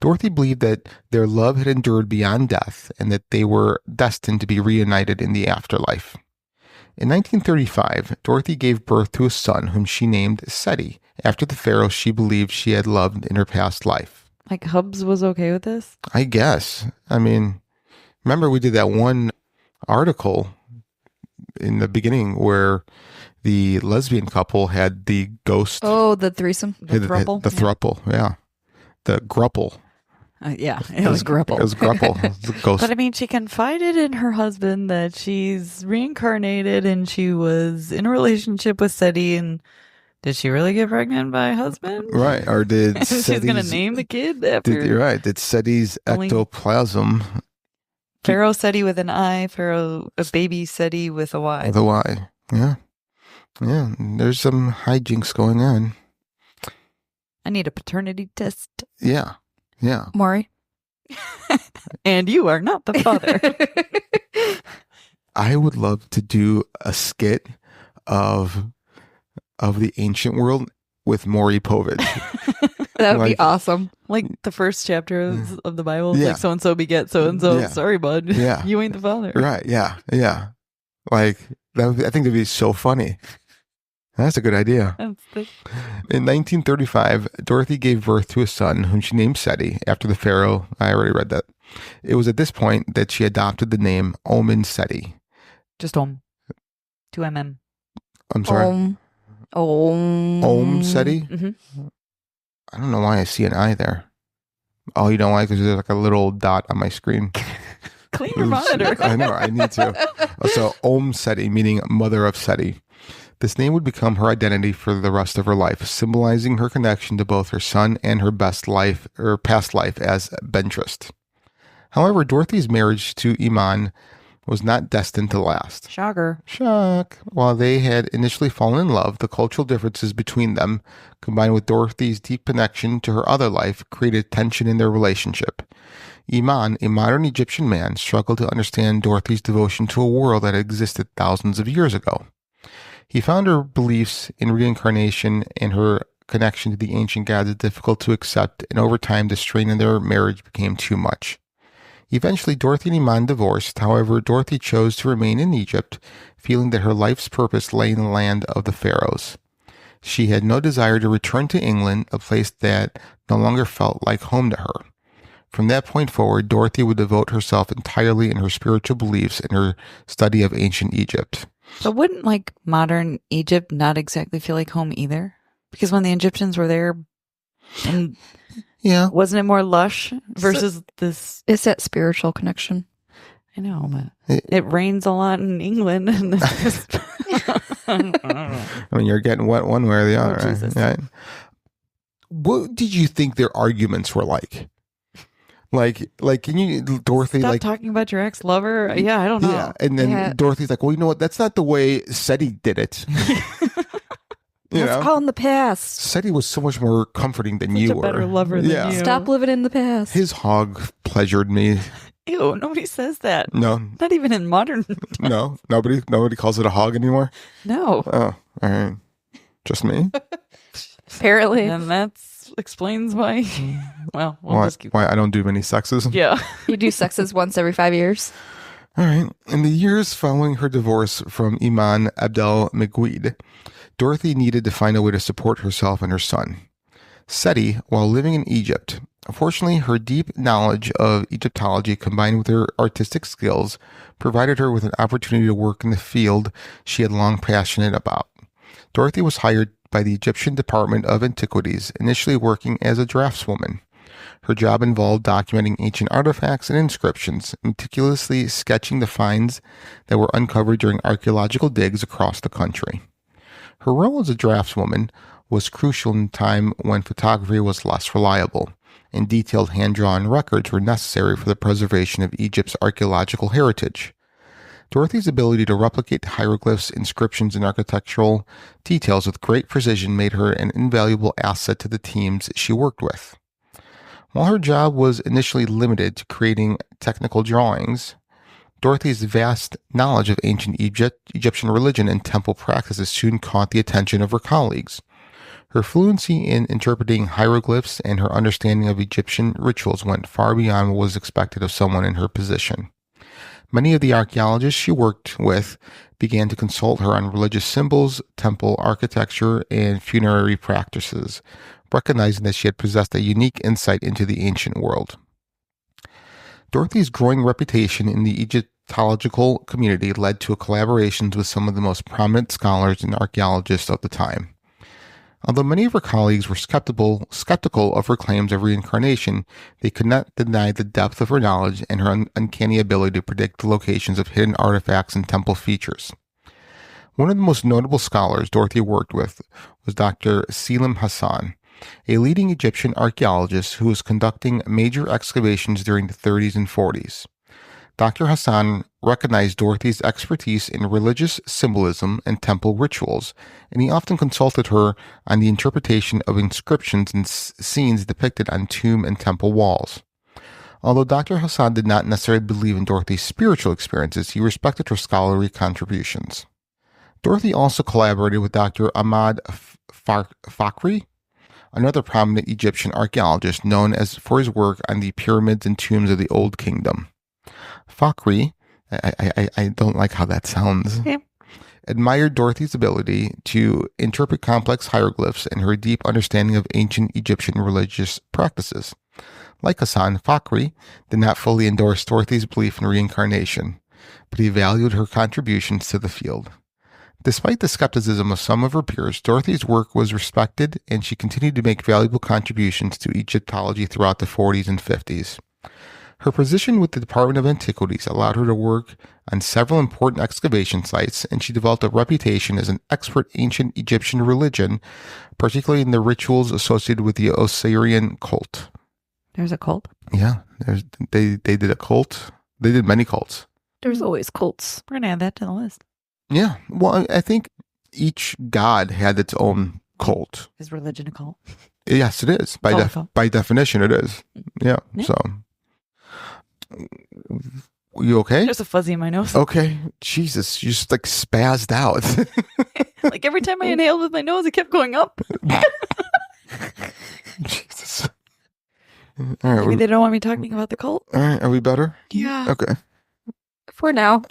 Dorothy believed that their love had endured beyond death and that they were destined to be reunited in the afterlife. In 1935, Dorothy gave birth to a son whom she named Seti, after the pharaoh she believed she had loved in her past life. Like Hubs was okay with this? I guess. I mean, remember we did that one article in the beginning where the lesbian couple had the ghost. Oh, the threesome. The thruple? The thruple, yeah. The grupple. Yeah, it was Grupple. It was grupple. It was the ghost. But I mean, she confided in her husband that she's reincarnated and she was in a relationship with Seti. And did she really get pregnant by a husband? Right. Or did she's going to name the kid after? You're right. Did Seti's ectoplasm. Pharaoh Seti with an I, a baby Seti with a Y. With a Y. Yeah. Yeah. There's some hijinks going on. I need a paternity test. Yeah. Yeah. Maury. And you are not the father. I would love to do a skit of the ancient world with Maury Povich. That would be awesome. Like the first chapter of the Bible. Yeah. Like so-and-so beget so-and-so. Yeah. Sorry, bud. Yeah. You ain't the father. Right. Yeah. Yeah. Like, I think that'd be so funny. That's a good idea. In 1935, Dorothy gave birth to a son whom she named Seti after the pharaoh. I already read that. It was at this point that she adopted the name Om Seti. Just Om. 2 I'm sorry. Om Seti? Mm-hmm. I don't know why I see an I there. Oh, you know why? Because there's like a little dot on my screen. Clean your monitor. I know, I need to. So Om Seti, meaning mother of Seti. This name would become her identity for the rest of her life, symbolizing her connection to both her son and her past life as Bentrist. However, Dorothy's marriage to Iman was not destined to last. Shocker. Shock. While they had initially fallen in love, the cultural differences between them, combined with Dorothy's deep connection to her other life, created tension in their relationship. Iman, a modern Egyptian man, struggled to understand Dorothy's devotion to a world that existed thousands of years ago. He found her beliefs in reincarnation and her connection to the ancient gods difficult to accept, and over time the strain in their marriage became too much. Eventually, Dorothy and Iman divorced. However, Dorothy chose to remain in Egypt, feeling that her life's purpose lay in the land of the pharaohs. She had no desire to return to England, a place that no longer felt like home to her. From that point forward, Dorothy would devote herself entirely in her spiritual beliefs and her study of ancient Egypt. But wouldn't like modern Egypt not exactly feel like home either? Because when the Egyptians were there, and yeah, wasn't it more lush versus this? It's that spiritual connection. I know, but it rains a lot in England, and it's just I mean, you're getting wet one way or the other, right? Right? What did you think their arguments were like? Like, can you, Dorothy, stop like talking about your ex-lover? Yeah, I don't know. Yeah, and then Dorothy's like, well, you know what? That's not the way Seti did it. You That's know? all in the past. Seti was so much more comforting than Such you a were. better lover than you. Stop living in the past. His hog pleasured me. Ew, nobody says that. No, Not even in modern. no, nobody calls it a hog anymore. No. Oh, all right, just me. Apparently. And that explains why. Well, we'll Why? just keep. Why I don't do many sexes? Yeah. You do sexes once every 5 years. All right. In the years following her divorce from Imam Abdel Meguid, Dorothy needed to find a way to support herself and her son. Seti, while living in Egypt, unfortunately, her deep knowledge of Egyptology combined with her artistic skills provided her with an opportunity to work in the field she had long passionate about. Dorothy was hired by the Egyptian Department of Antiquities, initially working as a draftswoman. Her job involved documenting ancient artifacts and inscriptions, meticulously sketching the finds that were uncovered during archaeological digs across the country. Her role as a draftswoman was crucial in a time when photography was less reliable, and detailed hand-drawn records were necessary for the preservation of Egypt's archaeological heritage. Dorothy's ability to replicate hieroglyphs, inscriptions, and architectural details with great precision made her an invaluable asset to the teams she worked with. While her job was initially limited to creating technical drawings, Dorothy's vast knowledge of ancient Egyptian religion and temple practices soon caught the attention of her colleagues. Her fluency in interpreting hieroglyphs and her understanding of Egyptian rituals went far beyond what was expected of someone in her position. Many of the archaeologists she worked with began to consult her on religious symbols, temple architecture, and funerary practices, recognizing that she had possessed a unique insight into the ancient world. Dorothy's growing reputation in the Egyptological community led to collaborations with some of the most prominent scholars and archaeologists of the time. Although many of her colleagues were skeptical of her claims of reincarnation, they could not deny the depth of her knowledge and her uncanny ability to predict the locations of hidden artifacts and temple features. One of the most notable scholars Dorothy worked with was Dr. Selim Hassan, a leading Egyptian archaeologist who was conducting major excavations during the 30s and 40s. Dr. Hassan recognized Dorothy's expertise in religious symbolism and temple rituals, and he often consulted her on the interpretation of inscriptions and scenes depicted on tomb and temple walls. Although Dr. Hassan did not necessarily believe in Dorothy's spiritual experiences, he respected her scholarly contributions. Dorothy also collaborated with Dr. Ahmad Fakhri, another prominent Egyptian archaeologist known for his work on the pyramids and tombs of the Old Kingdom. Fakhri, I don't like how that sounds, admired Dorothy's ability to interpret complex hieroglyphs and her deep understanding of ancient Egyptian religious practices. Like Hassan, Fakhri did not fully endorse Dorothy's belief in reincarnation, but he valued her contributions to the field. Despite the skepticism of some of her peers, Dorothy's work was respected, and she continued to make valuable contributions to Egyptology throughout the 40s and 50s. Her position with the Department of Antiquities allowed her to work on several important excavation sites, and she developed a reputation as an expert in ancient Egyptian religion, particularly in the rituals associated with the Osirian cult. There's a cult? Yeah, they did a cult. They did many cults. There's always cults. We're going to add that to the list. Yeah, well, I think each god had its own cult. Is religion a cult? Yes, it is. Cult. By definition, it is. Yeah, so... You okay? There's a fuzzy in my nose. Okay. Jesus, you just like spazzed out. Like every time I inhaled with my nose, it kept going up. Jesus. All right. Maybe they don't want me talking about the cult. All right. Are we better? Yeah. Okay. For now.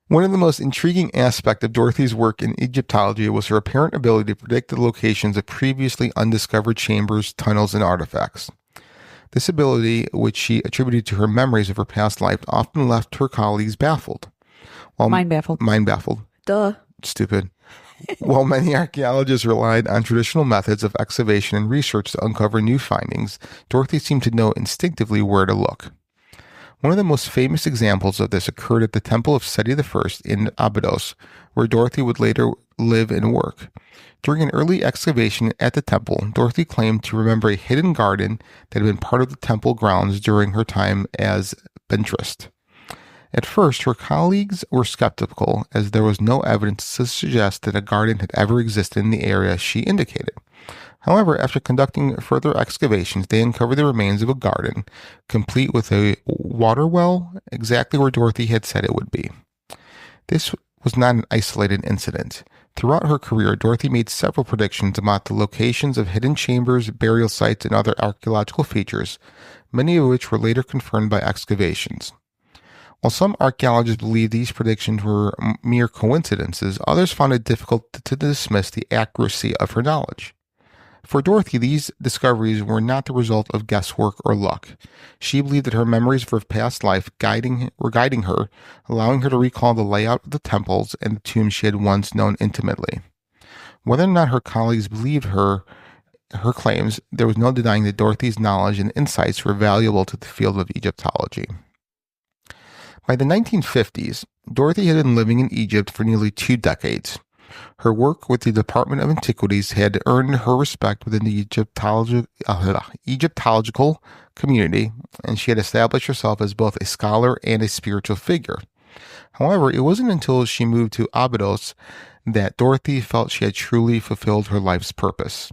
One of the most intriguing aspects of Dorothy's work in Egyptology was her apparent ability to predict the locations of previously undiscovered chambers, tunnels, and artifacts. This ability, which she attributed to her memories of her past life, often left her colleagues baffled. Mind baffled. Mind baffled. Duh. Stupid. While many archaeologists relied on traditional methods of excavation and research to uncover new findings, Dorothy seemed to know instinctively where to look. One of the most famous examples of this occurred at the Temple of Seti I in Abydos, where Dorothy would later live and work. During an early excavation at the temple, Dorothy claimed to remember a hidden garden that had been part of the temple grounds during her time as banterist. At first, her colleagues were skeptical, as there was no evidence to suggest that a garden had ever existed in the area she indicated. However, after conducting further excavations, they uncovered the remains of a garden, complete with a water well, exactly where Dorothy had said it would be. This was not an isolated incident. Throughout her career, Dorothy made several predictions about the locations of hidden chambers, burial sites, and other archaeological features, many of which were later confirmed by excavations. While some archaeologists believe these predictions were mere coincidences, others found it difficult to dismiss the accuracy of her knowledge. For Dorothy, these discoveries were not the result of guesswork or luck. She believed that her memories of her past life were guiding her, allowing her to recall the layout of the temples and the tombs she had once known intimately. Whether or not her colleagues believed her claims, there was no denying that Dorothy's knowledge and insights were valuable to the field of Egyptology. By the 1950s, Dorothy had been living in Egypt for nearly 2 decades. Her work with the Department of Antiquities had earned her respect within the Egyptological community, and she had established herself as both a scholar and a spiritual figure. However, it wasn't until she moved to Abydos that Dorothy felt she had truly fulfilled her life's purpose.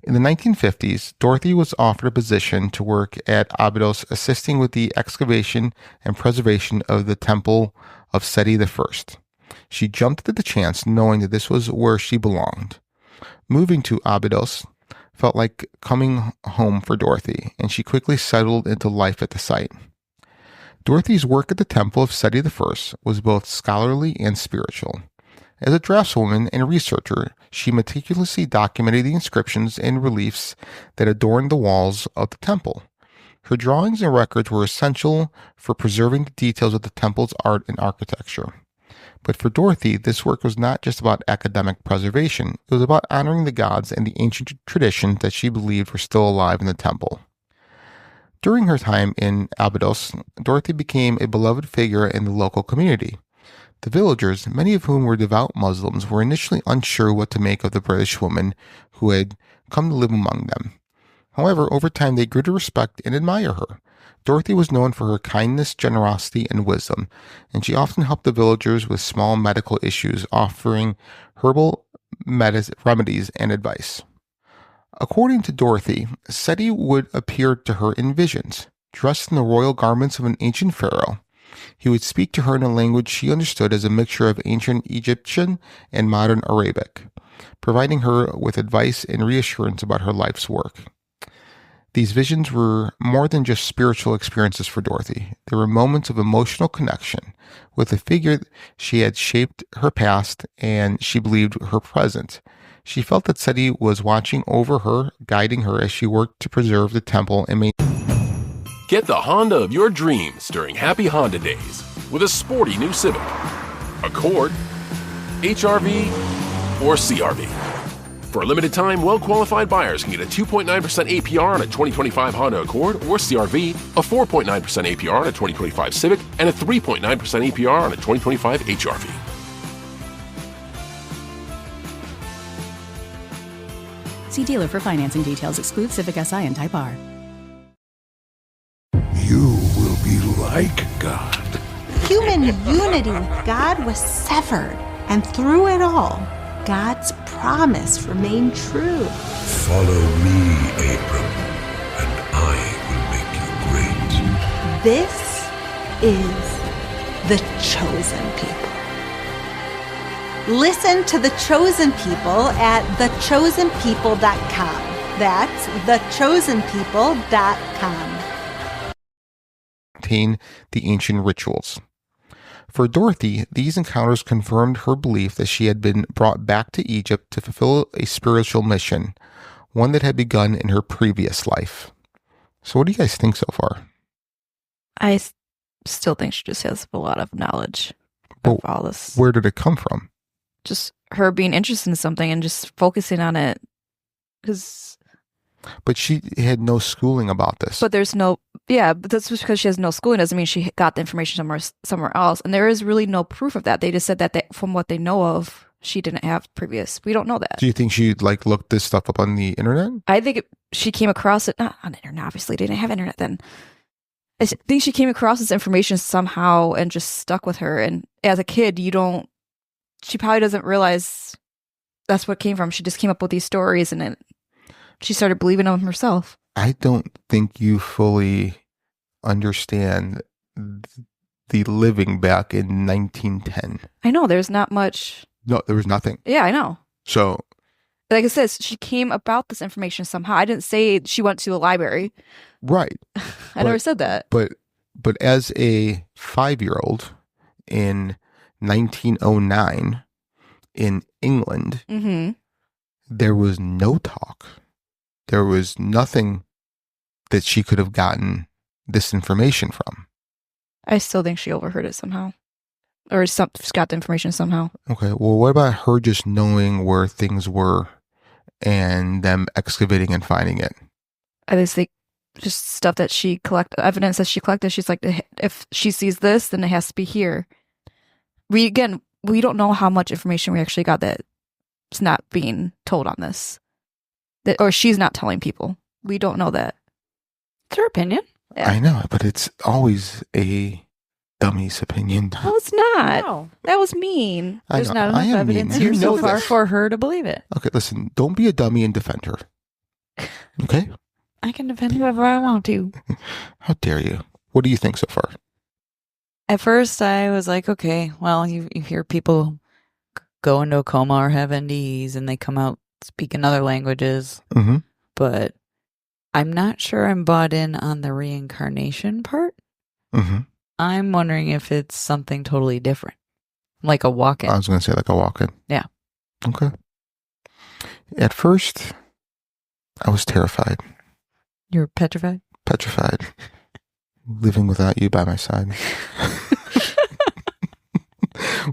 In the 1950s, Dorothy was offered a position to work at Abydos, assisting with the excavation and preservation of the Temple of Seti I. She jumped at the chance, knowing that this was where she belonged. Moving to Abydos felt like coming home for Dorothy, and she quickly settled into life at the site. Dorothy's work at the Temple of Seti I was both scholarly and spiritual. As a draftswoman and researcher, she meticulously documented the inscriptions and reliefs that adorned the walls of the temple. Her drawings and records were essential for preserving the details of the temple's art and architecture. But for Dorothy, this work was not just about academic preservation. It was about honoring the gods and the ancient traditions that she believed were still alive in the temple. During her time in Abydos, Dorothy became a beloved figure in the local community. The villagers, many of whom were devout Muslims, were initially unsure what to make of the British woman who had come to live among them. However, over time they grew to respect and admire her. Dorothy was known for her kindness, generosity, and wisdom, and she often helped the villagers with small medical issues, offering herbal remedies and advice. According to Dorothy, Seti would appear to her in visions, dressed in the royal garments of an ancient pharaoh. He would speak to her in a language she understood as a mixture of ancient Egyptian and modern Arabic, providing her with advice and reassurance about her life's work. These visions were more than just spiritual experiences for Dorothy. They were moments of emotional connection with a figure she had shaped her past and she believed her present. She felt that Seti was watching over her, guiding her as she worked to preserve the temple and maintain. Get the Honda of your dreams during Happy Honda Days with a sporty new Civic, Accord, HR-V, or CR-V. For a limited time, well-qualified buyers can get a 2.9% APR on a 2025 Honda Accord or CR-V, a 4.9% APR on a 2025 Civic, and a 3.9% APR on a 2025 HR-V. See dealer for financing details. Excludes Civic Si and Type R. You will be like God. Human unity with God was severed, and through it all, God's promise remained true. Follow me, Abram, and I will make you great. This is the chosen people. Listen to the chosen people at thechosenpeople.com. That's thechosenpeople.com. The ancient rituals. For Dorothy, these encounters confirmed her belief that she had been brought back to Egypt to fulfill a spiritual mission, one that had begun in her previous life. So what do you guys think so far? I still think she just has a lot of knowledge of all this. Where did it come from? Just her being interested in something and just focusing on it. But she had no schooling about this. But there's no, but that's just because she has no schooling doesn't mean she got the information somewhere else. And there is really no proof of that. They just said that from what they know of, she didn't have previous. We don't know that. Do you think she looked this stuff up on the internet? I think she came across it, not on the internet, obviously. They didn't have internet then. I think she came across this information somehow and just stuck with her. And as a kid, she probably doesn't realize that's what came from. She just came up with these stories and she started believing them herself. I don't think you fully understand the living back in 1910. I know there's not much. No, there was nothing. Yeah, I know. So, like I said, she came about this information somehow. I didn't say she went to a library. right. I never said that. But as a 5-year-old in 1909 in England, Mm-hmm. there was no talk. There was nothing that she could have gotten this information from. I still think she overheard it somehow. Or got the information somehow. Okay, well, what about her just knowing where things were and them excavating and finding it? I just think just stuff that she collected, evidence that she collected. She's like, if she sees this, then it has to be here. We don't know how much information we actually got that's not being told on this. Or she's not telling people. We don't know that. It's her opinion. Yeah. I know, but it's always a dummy's opinion. No, it's not. No. That was mean. I There's know, not I enough am evidence mean. here You so know far this. for her to believe it. Okay, listen, don't be a dummy and defend her. Okay? I can defend whoever I want to. How dare you? What do you think so far? At first, I was like, okay, well, you hear people go into a coma or have NDEs and they come out speaking other languages. Mm-hmm. But I'm not sure I'm bought in on the reincarnation part. Mm-hmm. I'm wondering if it's something totally different. Like a walk-in. I was going to say like a walk-in. Yeah. Okay. At first, I was terrified. You're petrified? Petrified. Living without you by my side.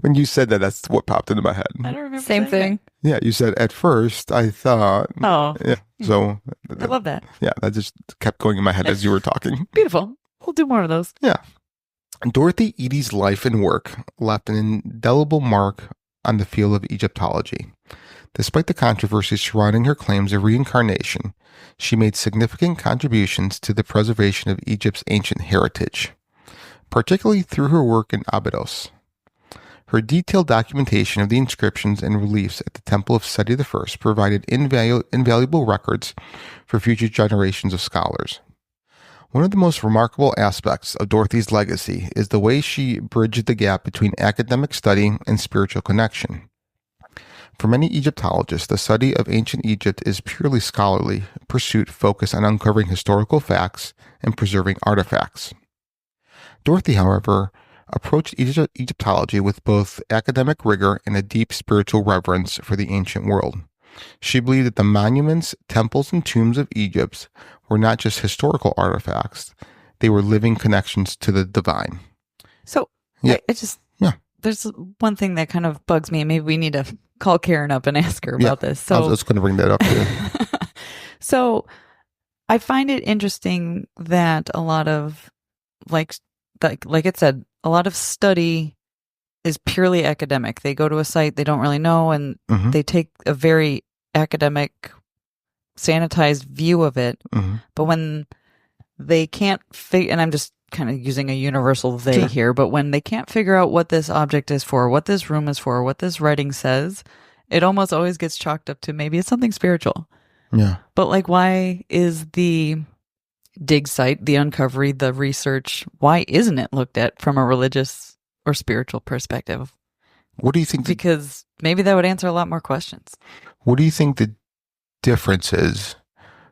When you said that, that's what popped into my head. I don't remember. Same thing. Yeah, you said at first, I thought. Oh. Yeah. So. I love that. Yeah, that just kept going in my head as you were talking. Beautiful. We'll do more of those. Yeah. Dorothy Eady's life and work left an indelible mark on the field of Egyptology. Despite the controversy surrounding her claims of reincarnation, she made significant contributions to the preservation of Egypt's ancient heritage, particularly through her work in Abydos. Her detailed documentation of the inscriptions and reliefs at the Temple of Seti I provided invaluable records for future generations of scholars. One of the most remarkable aspects of Dorothy's legacy is the way she bridged the gap between academic study and spiritual connection. For many Egyptologists, the study of ancient Egypt is purely scholarly pursuit focused on uncovering historical facts and preserving artifacts. Dorothy, however, approached Egyptology with both academic rigor and a deep spiritual reverence for the ancient world. She believed that the monuments, temples, and tombs of Egypt were not just historical artifacts, they were living connections to the divine. So, Yeah. There's one thing that kind of bugs me, and maybe we need to call Karen up and ask her about this. So I was going to bring that up too. So, I find it interesting that a lot of, like it said, a lot of study is purely academic. They go to a site they don't really know, and Mhm. they take a very academic, sanitized view of it. Mhm. But when they can't figure, and I'm just kind of using a universal they Sure. here, but when they can't figure out what this object is for, what this room is for, what this writing says, it almost always gets chalked up to maybe it's something spiritual. Yeah. But like, why is the dig site, the uncovery, the research, why isn't it looked at from a religious or spiritual perspective? What do you think? Because maybe that would answer a lot more questions. What do you think the difference is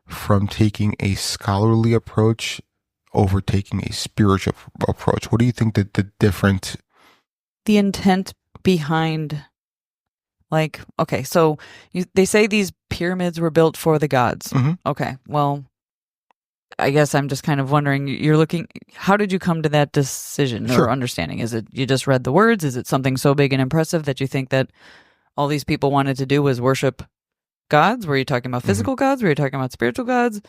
from taking a scholarly approach over taking a spiritual approach? What do you think that the different? The intent behind, like, okay, so they say these pyramids were built for the gods. Mhm. Okay, well, I guess I'm just kind of wondering, you're looking, how did you come to that decision Sure. or understanding? Is it you just read the words? Is it something so big and impressive that you think that all these people wanted to do was worship gods? Were you talking about physical gods? Were you talking about spiritual gods?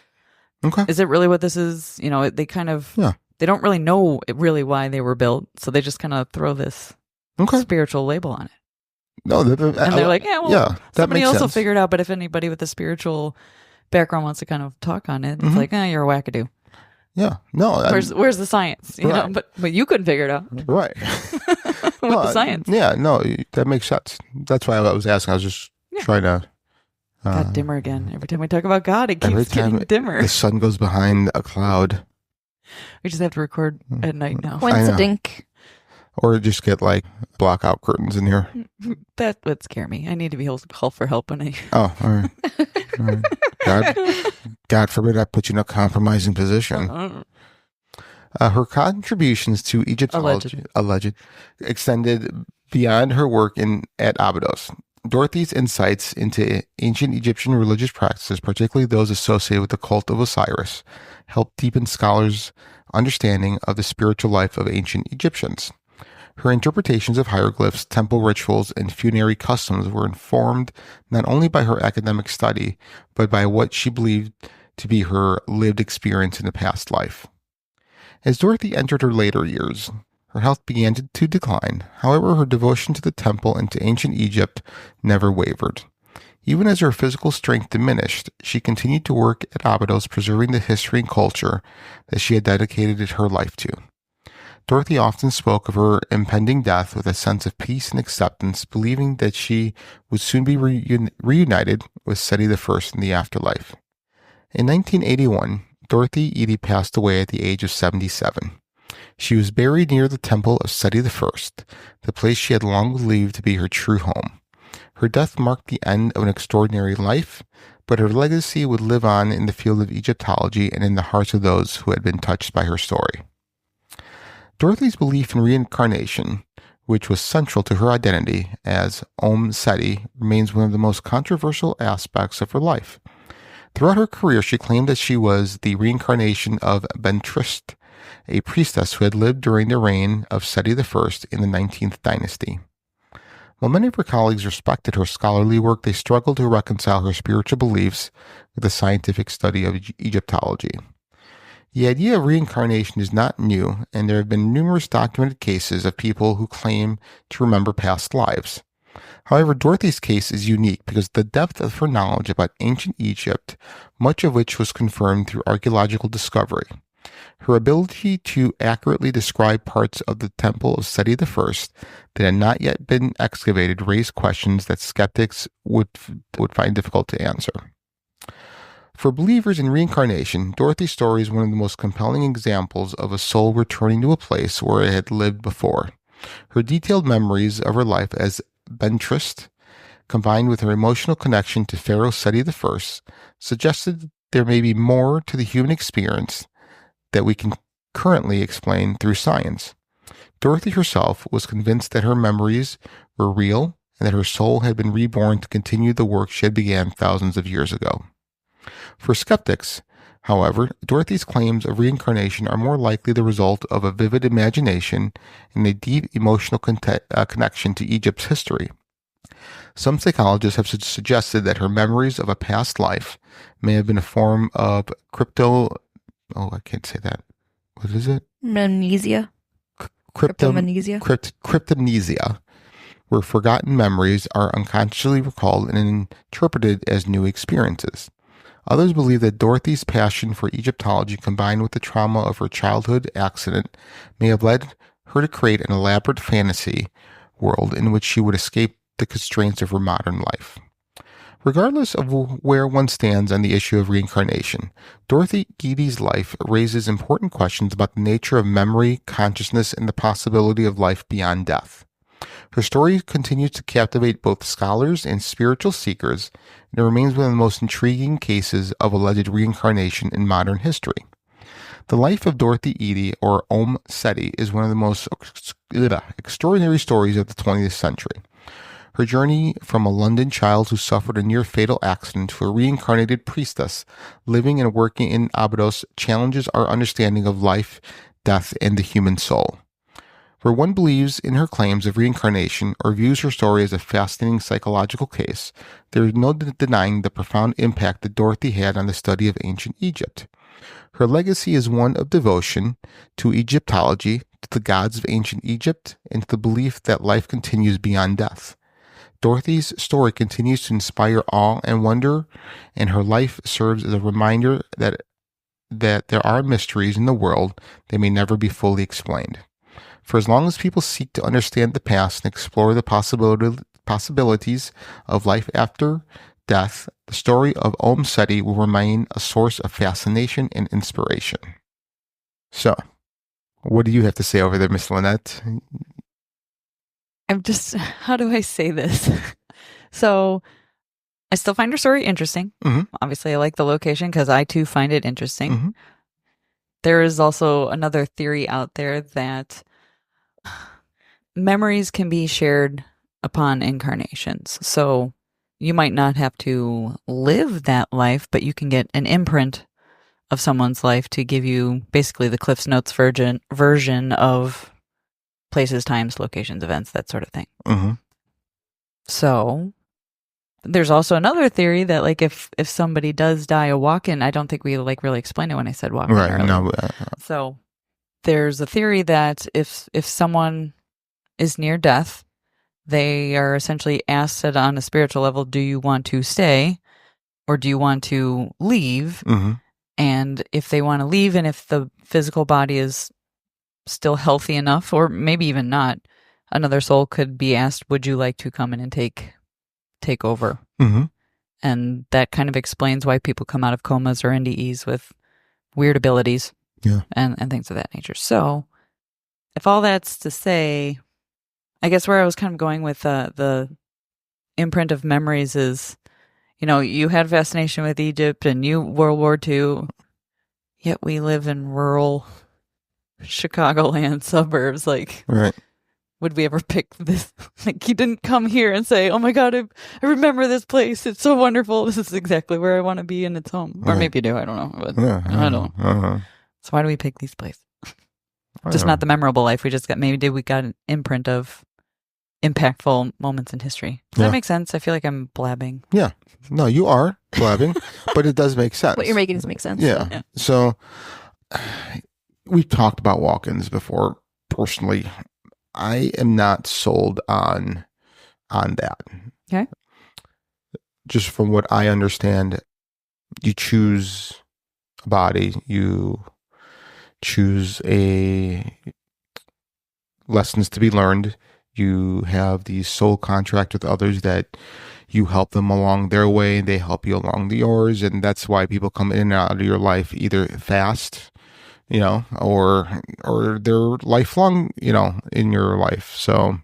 Okay. Is it really what this is? You know, they kind of, Yeah. they don't really know really why they were built. So they just kind of throw this Okay. spiritual label on it. No, And they're like, yeah, well, that somebody makes else will sense. figure it out. But if anybody with a spiritual background wants to kind of talk on it, it's Mhm. like, you're a wackadoo. Yeah. No. Where's the science? You know, but you couldn't figure it out. Right. With the science. Yeah. No, that makes sense. That's why I was asking. I was just trying to. Got dimmer again. Every time we talk about God, it keeps getting dimmer. The sun goes behind a cloud. We just have to record at night now. When's a dink? Or just get like blackout curtains in here. That would scare me. I need to be called for help when I. Oh, all right. All right. God forbid I put you in a compromising position. Her contributions to Egyptology alleged extended beyond her work at Abydos. Dorothy's insights into ancient Egyptian religious practices, particularly those associated with the cult of Osiris, helped deepen scholars' understanding of the spiritual life of ancient Egyptians. Her interpretations of hieroglyphs, temple rituals, and funerary customs were informed not only by her academic study, but by what she believed to be her lived experience in the past life. As Dorothy entered her later years, her health began to decline. However, her devotion to the temple and to ancient Egypt never wavered. Even as her physical strength diminished, she continued to work at Abydos, preserving the history and culture that she had dedicated her life to. Dorothy often spoke of her impending death with a sense of peace and acceptance, believing that she would soon be reunited with Seti I in the afterlife. In 1981, Dorothy Eady passed away at the age of 77. She was buried near the temple of Seti I, the place she had long believed to be her true home. Her death marked the end of an extraordinary life, but her legacy would live on in the field of Egyptology and in the hearts of those who had been touched by her story. Dorothy's belief in reincarnation, which was central to her identity as Om Seti, remains one of the most controversial aspects of her life. Throughout her career, she claimed that she was the reincarnation of Banter, a priestess who had lived during the reign of Seti I in the 19th dynasty. While many of her colleagues respected her scholarly work, they struggled to reconcile her spiritual beliefs with the scientific study of Egyptology. The idea of reincarnation is not new, and there have been numerous documented cases of people who claim to remember past lives. However, Dorothy's case is unique because of the depth of her knowledge about ancient Egypt, much of which was confirmed through archaeological discovery. Her ability to accurately describe parts of the temple of Seti I that had not yet been excavated raised questions that skeptics would find difficult to answer. For believers in reincarnation, Dorothy's story is one of the most compelling examples of a soul returning to a place where it had lived before. Her detailed memories of her life as Banter, combined with her emotional connection to Pharaoh Seti I, suggested there may be more to the human experience that we can currently explain through science. Dorothy herself was convinced that her memories were real and that her soul had been reborn to continue the work she had began thousands of years ago. For skeptics, however, Dorothy's claims of reincarnation are more likely the result of a vivid imagination and a deep emotional connection to Egypt's history. Some psychologists have suggested that her memories of a past life may have been a form of I can't say that. What is it? Amnesia. Cryptomnesia, where forgotten memories are unconsciously recalled and interpreted as new experiences. Others believe that Dorothy's passion for Egyptology combined with the trauma of her childhood accident may have led her to create an elaborate fantasy world in which she would escape the constraints of her modern life. Regardless of where one stands on the issue of reincarnation, Dorothy Eady's life raises important questions about the nature of memory, consciousness, and the possibility of life beyond death. Her story continues to captivate both scholars and spiritual seekers, and it remains one of the most intriguing cases of alleged reincarnation in modern history. The life of Dorothy Eady, or Om Seti, is one of the most extraordinary stories of the 20th century. Her journey from a London child who suffered a near-fatal accident to a reincarnated priestess living and working in Abydos challenges our understanding of life, death, and the human soul. Where one believes in her claims of reincarnation or views her story as a fascinating psychological case, there is no denying the profound impact that Dorothy had on the study of ancient Egypt. Her legacy is one of devotion to Egyptology, to the gods of ancient Egypt, and to the belief that life continues beyond death. Dorothy's story continues to inspire awe and wonder, and her life serves as a reminder that that there are mysteries in the world that may never be fully explained. For as long as people seek to understand the past and explore the possibilities of life after death, the story of Om Seti will remain a source of fascination and inspiration. So, what do you have to say over there, Miss Lynette? I'm just, how do I say this? So, I still find her story interesting. Obviously, I like the location because I too find it interesting. There is also another theory out there that memories can be shared upon incarnations. So you might not have to live that life, but you can get an imprint of someone's life to give you basically the Cliff's Notes version of places, times, locations, events, that sort of thing. So there's also another theory that like if somebody does die a walk-in, I don't think we like really explained it when I said walk-in earlier. No. So there's a theory that if someone is near death, they are essentially asked on a spiritual level, do you want to stay or do you want to leave? And if they want to leave and if the physical body is still healthy enough, or maybe even not, another soul could be asked, would you like to come in and take over? And that kind of explains why people come out of comas or NDEs with weird abilities and things of that nature. So if all that's to say, I guess where I was kind of going with the imprint of memories is, you know, you had fascination with Egypt and you World War II, yet we live in rural Chicagoland suburbs. Like, would we ever pick this? Like, you didn't come here and say, oh my God, I remember this place. It's so wonderful. This is exactly where I want to be and it's home. Or maybe you do. I don't know. But I don't. So why do we pick these places? Just not the memorable life. We just got, maybe we got an imprint of impactful moments in history. Does that make sense? I feel like I'm blabbing. Yeah. No, you are blabbing, but it does make sense. What you're making does make sense. Yeah. So we've talked about walk-ins before. Personally, I am not sold on that. Okay. Just from what I understand, you choose a body, you choose lessons to be learned. You have the soul contract with others that you help them along their way, and they help you along yours, and that's why people come in and out of your life either fast, you know, or they're lifelong, you know, in your life. So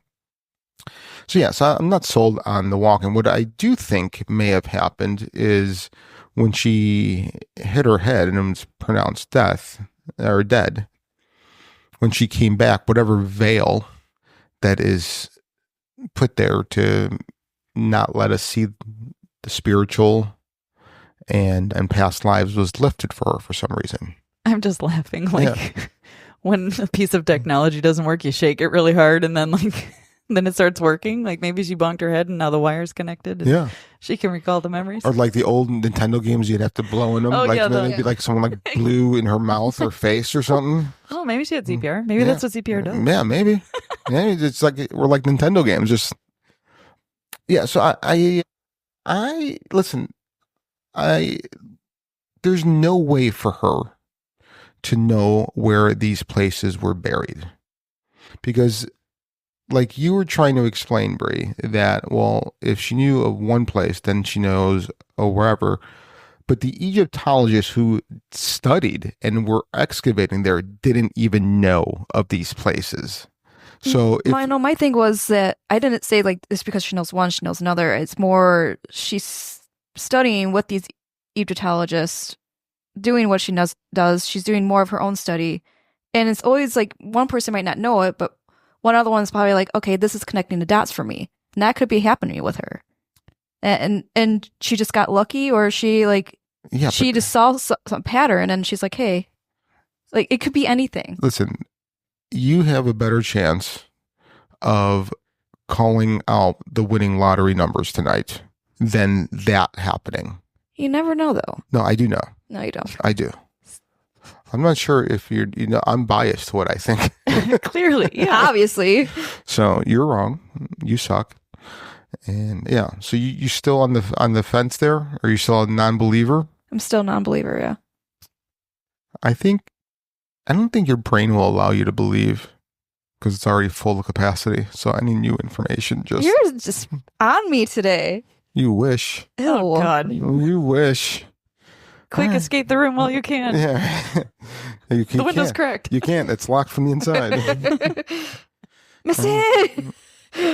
yes, I'm not sold on the walk-in. What I do think may have happened is when she hit her head and it was pronounced dead, when she came back, whatever veil that is put there to not let us see the spiritual and past lives was lifted for her for some reason. I'm just laughing. Like when a piece of technology doesn't work, you shake it really hard and then then it starts working. Like maybe she bonked her head and now the wire's connected. And she can recall the memories. Or like the old Nintendo games, you'd have to blow in them. Maybe like someone like blew in her mouth or face or something. Oh, maybe she had CPR. Maybe that's what CPR does. Yeah, maybe. It's like we're like Nintendo games. Just so I listen. There's no way for her to know where these places were buried, because like you were trying to explain, Bree, that, well, if she knew of one place, then she knows wherever. But the Egyptologists who studied and were excavating there didn't even know of these places. So my thing was that I didn't say like this because she knows one, she knows another. It's more she's studying with these Egyptologists, doing what she does. She's doing more of her own study. And it's always like one person might not know it, but one other one's probably like, okay, this is connecting the dots for me. And that could be happening with her. And she just got lucky, or she she just saw some pattern and she's like, hey, like it could be anything. Listen, you have a better chance of calling out the winning lottery numbers tonight than that happening. You never know, though. No, I do know. No, you don't. I do. I'm not sure if I'm biased to what I think. Clearly, yeah. Obviously. So you're wrong. You suck. And so you still on the fence there? Or are you still a non-believer? I'm still a non-believer, yeah. I don't think your brain will allow you to believe because it's already full of capacity. So any new information You're just on me today. You wish. Ew. Oh, God. You wish. Quick, escape the room while you can. Yeah. You The window's can't. cracked. You can't. It's locked from the inside. Missy!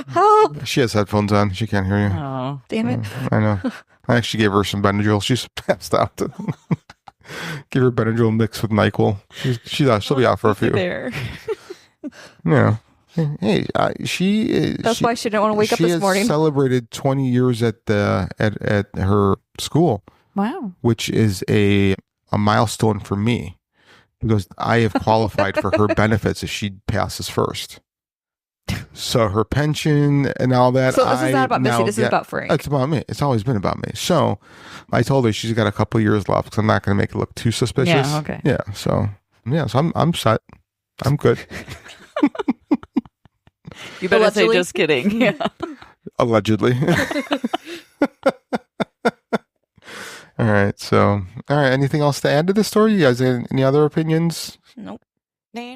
Help! She has headphones on. She can't hear you. Oh. Damn it. I know. I actually gave her some Benadryl. She's passed out. Give her Benadryl mixed with NyQuil. She'll be out for a few. There. Yeah. Hey, That's why she didn't want to wake up this morning. She celebrated 20 years at her school. Wow. Which is a milestone for me because I have qualified for her benefits if she passes first. So her pension and all that. So this is not about Missy. This is about Frank. It's about me. It's always been about me. So I told her she's got a couple years left because I'm not going to make it look too suspicious. Yeah. Okay. Yeah. So I'm set. I'm good. You better Allegedly. say just kidding. Yeah. Allegedly. All right. So, all right. Anything else to add to this story? You guys, any other opinions? Nope. I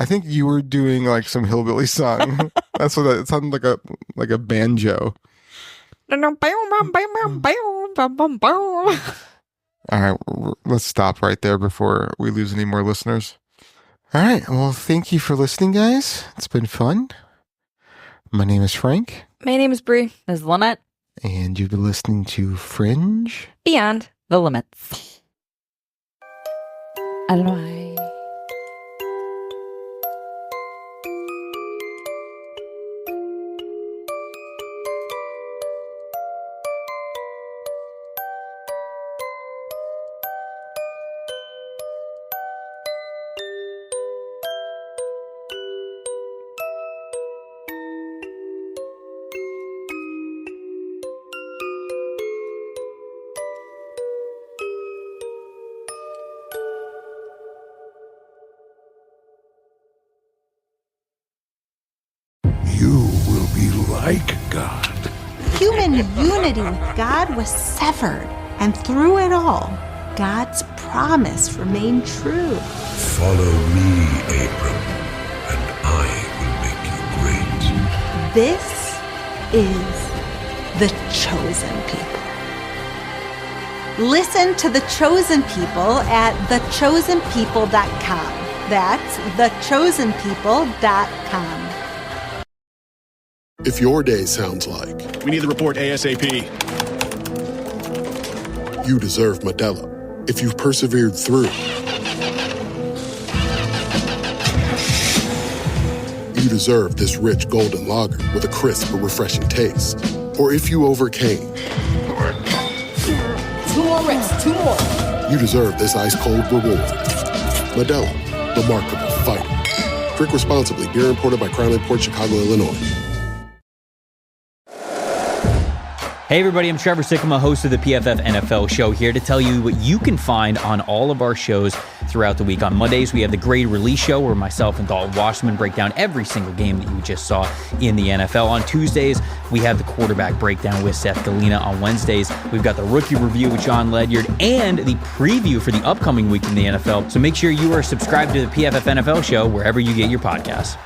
think you were doing like some hillbilly song. That's what it sounded like a banjo. All right, let's stop right there before we lose any more listeners. All right. Well, thank you for listening, guys. It's been fun. My name is Frank. My name is Bree. This is Lynette. And you've been listening to Fringe Beyond the Limits. Aloha. You will be like God. Human unity with God was severed, and through it all, God's promise remained true. Follow me, Abram, and I will make you great. This is the chosen people. Listen to the chosen people at thechosenpeople.com. That's thechosenpeople.com. If your day sounds like we need the report ASAP. You deserve Modelo. If you've persevered through, you deserve this rich golden lager with a crisp but refreshing taste. Or if you overcame, 2 more reps, 2 more. You deserve this ice cold reward. Modelo, the Remarkable Fighter. Drink responsibly. Beer imported by Crown Imports, Chicago, Illinois. Hey everybody, I'm Trevor Sikkema, host of the PFF NFL show, here to tell you what you can find on all of our shows throughout the week. On Mondays, we have the Grade Release Show, where myself and Dalton Washman break down every single game that you just saw in the NFL. On Tuesdays, we have the Quarterback Breakdown with Seth Galina. On Wednesdays, we've got the Rookie Review with John Ledyard and the preview for the upcoming week in the NFL. So make sure you are subscribed to the PFF NFL show wherever you get your podcasts.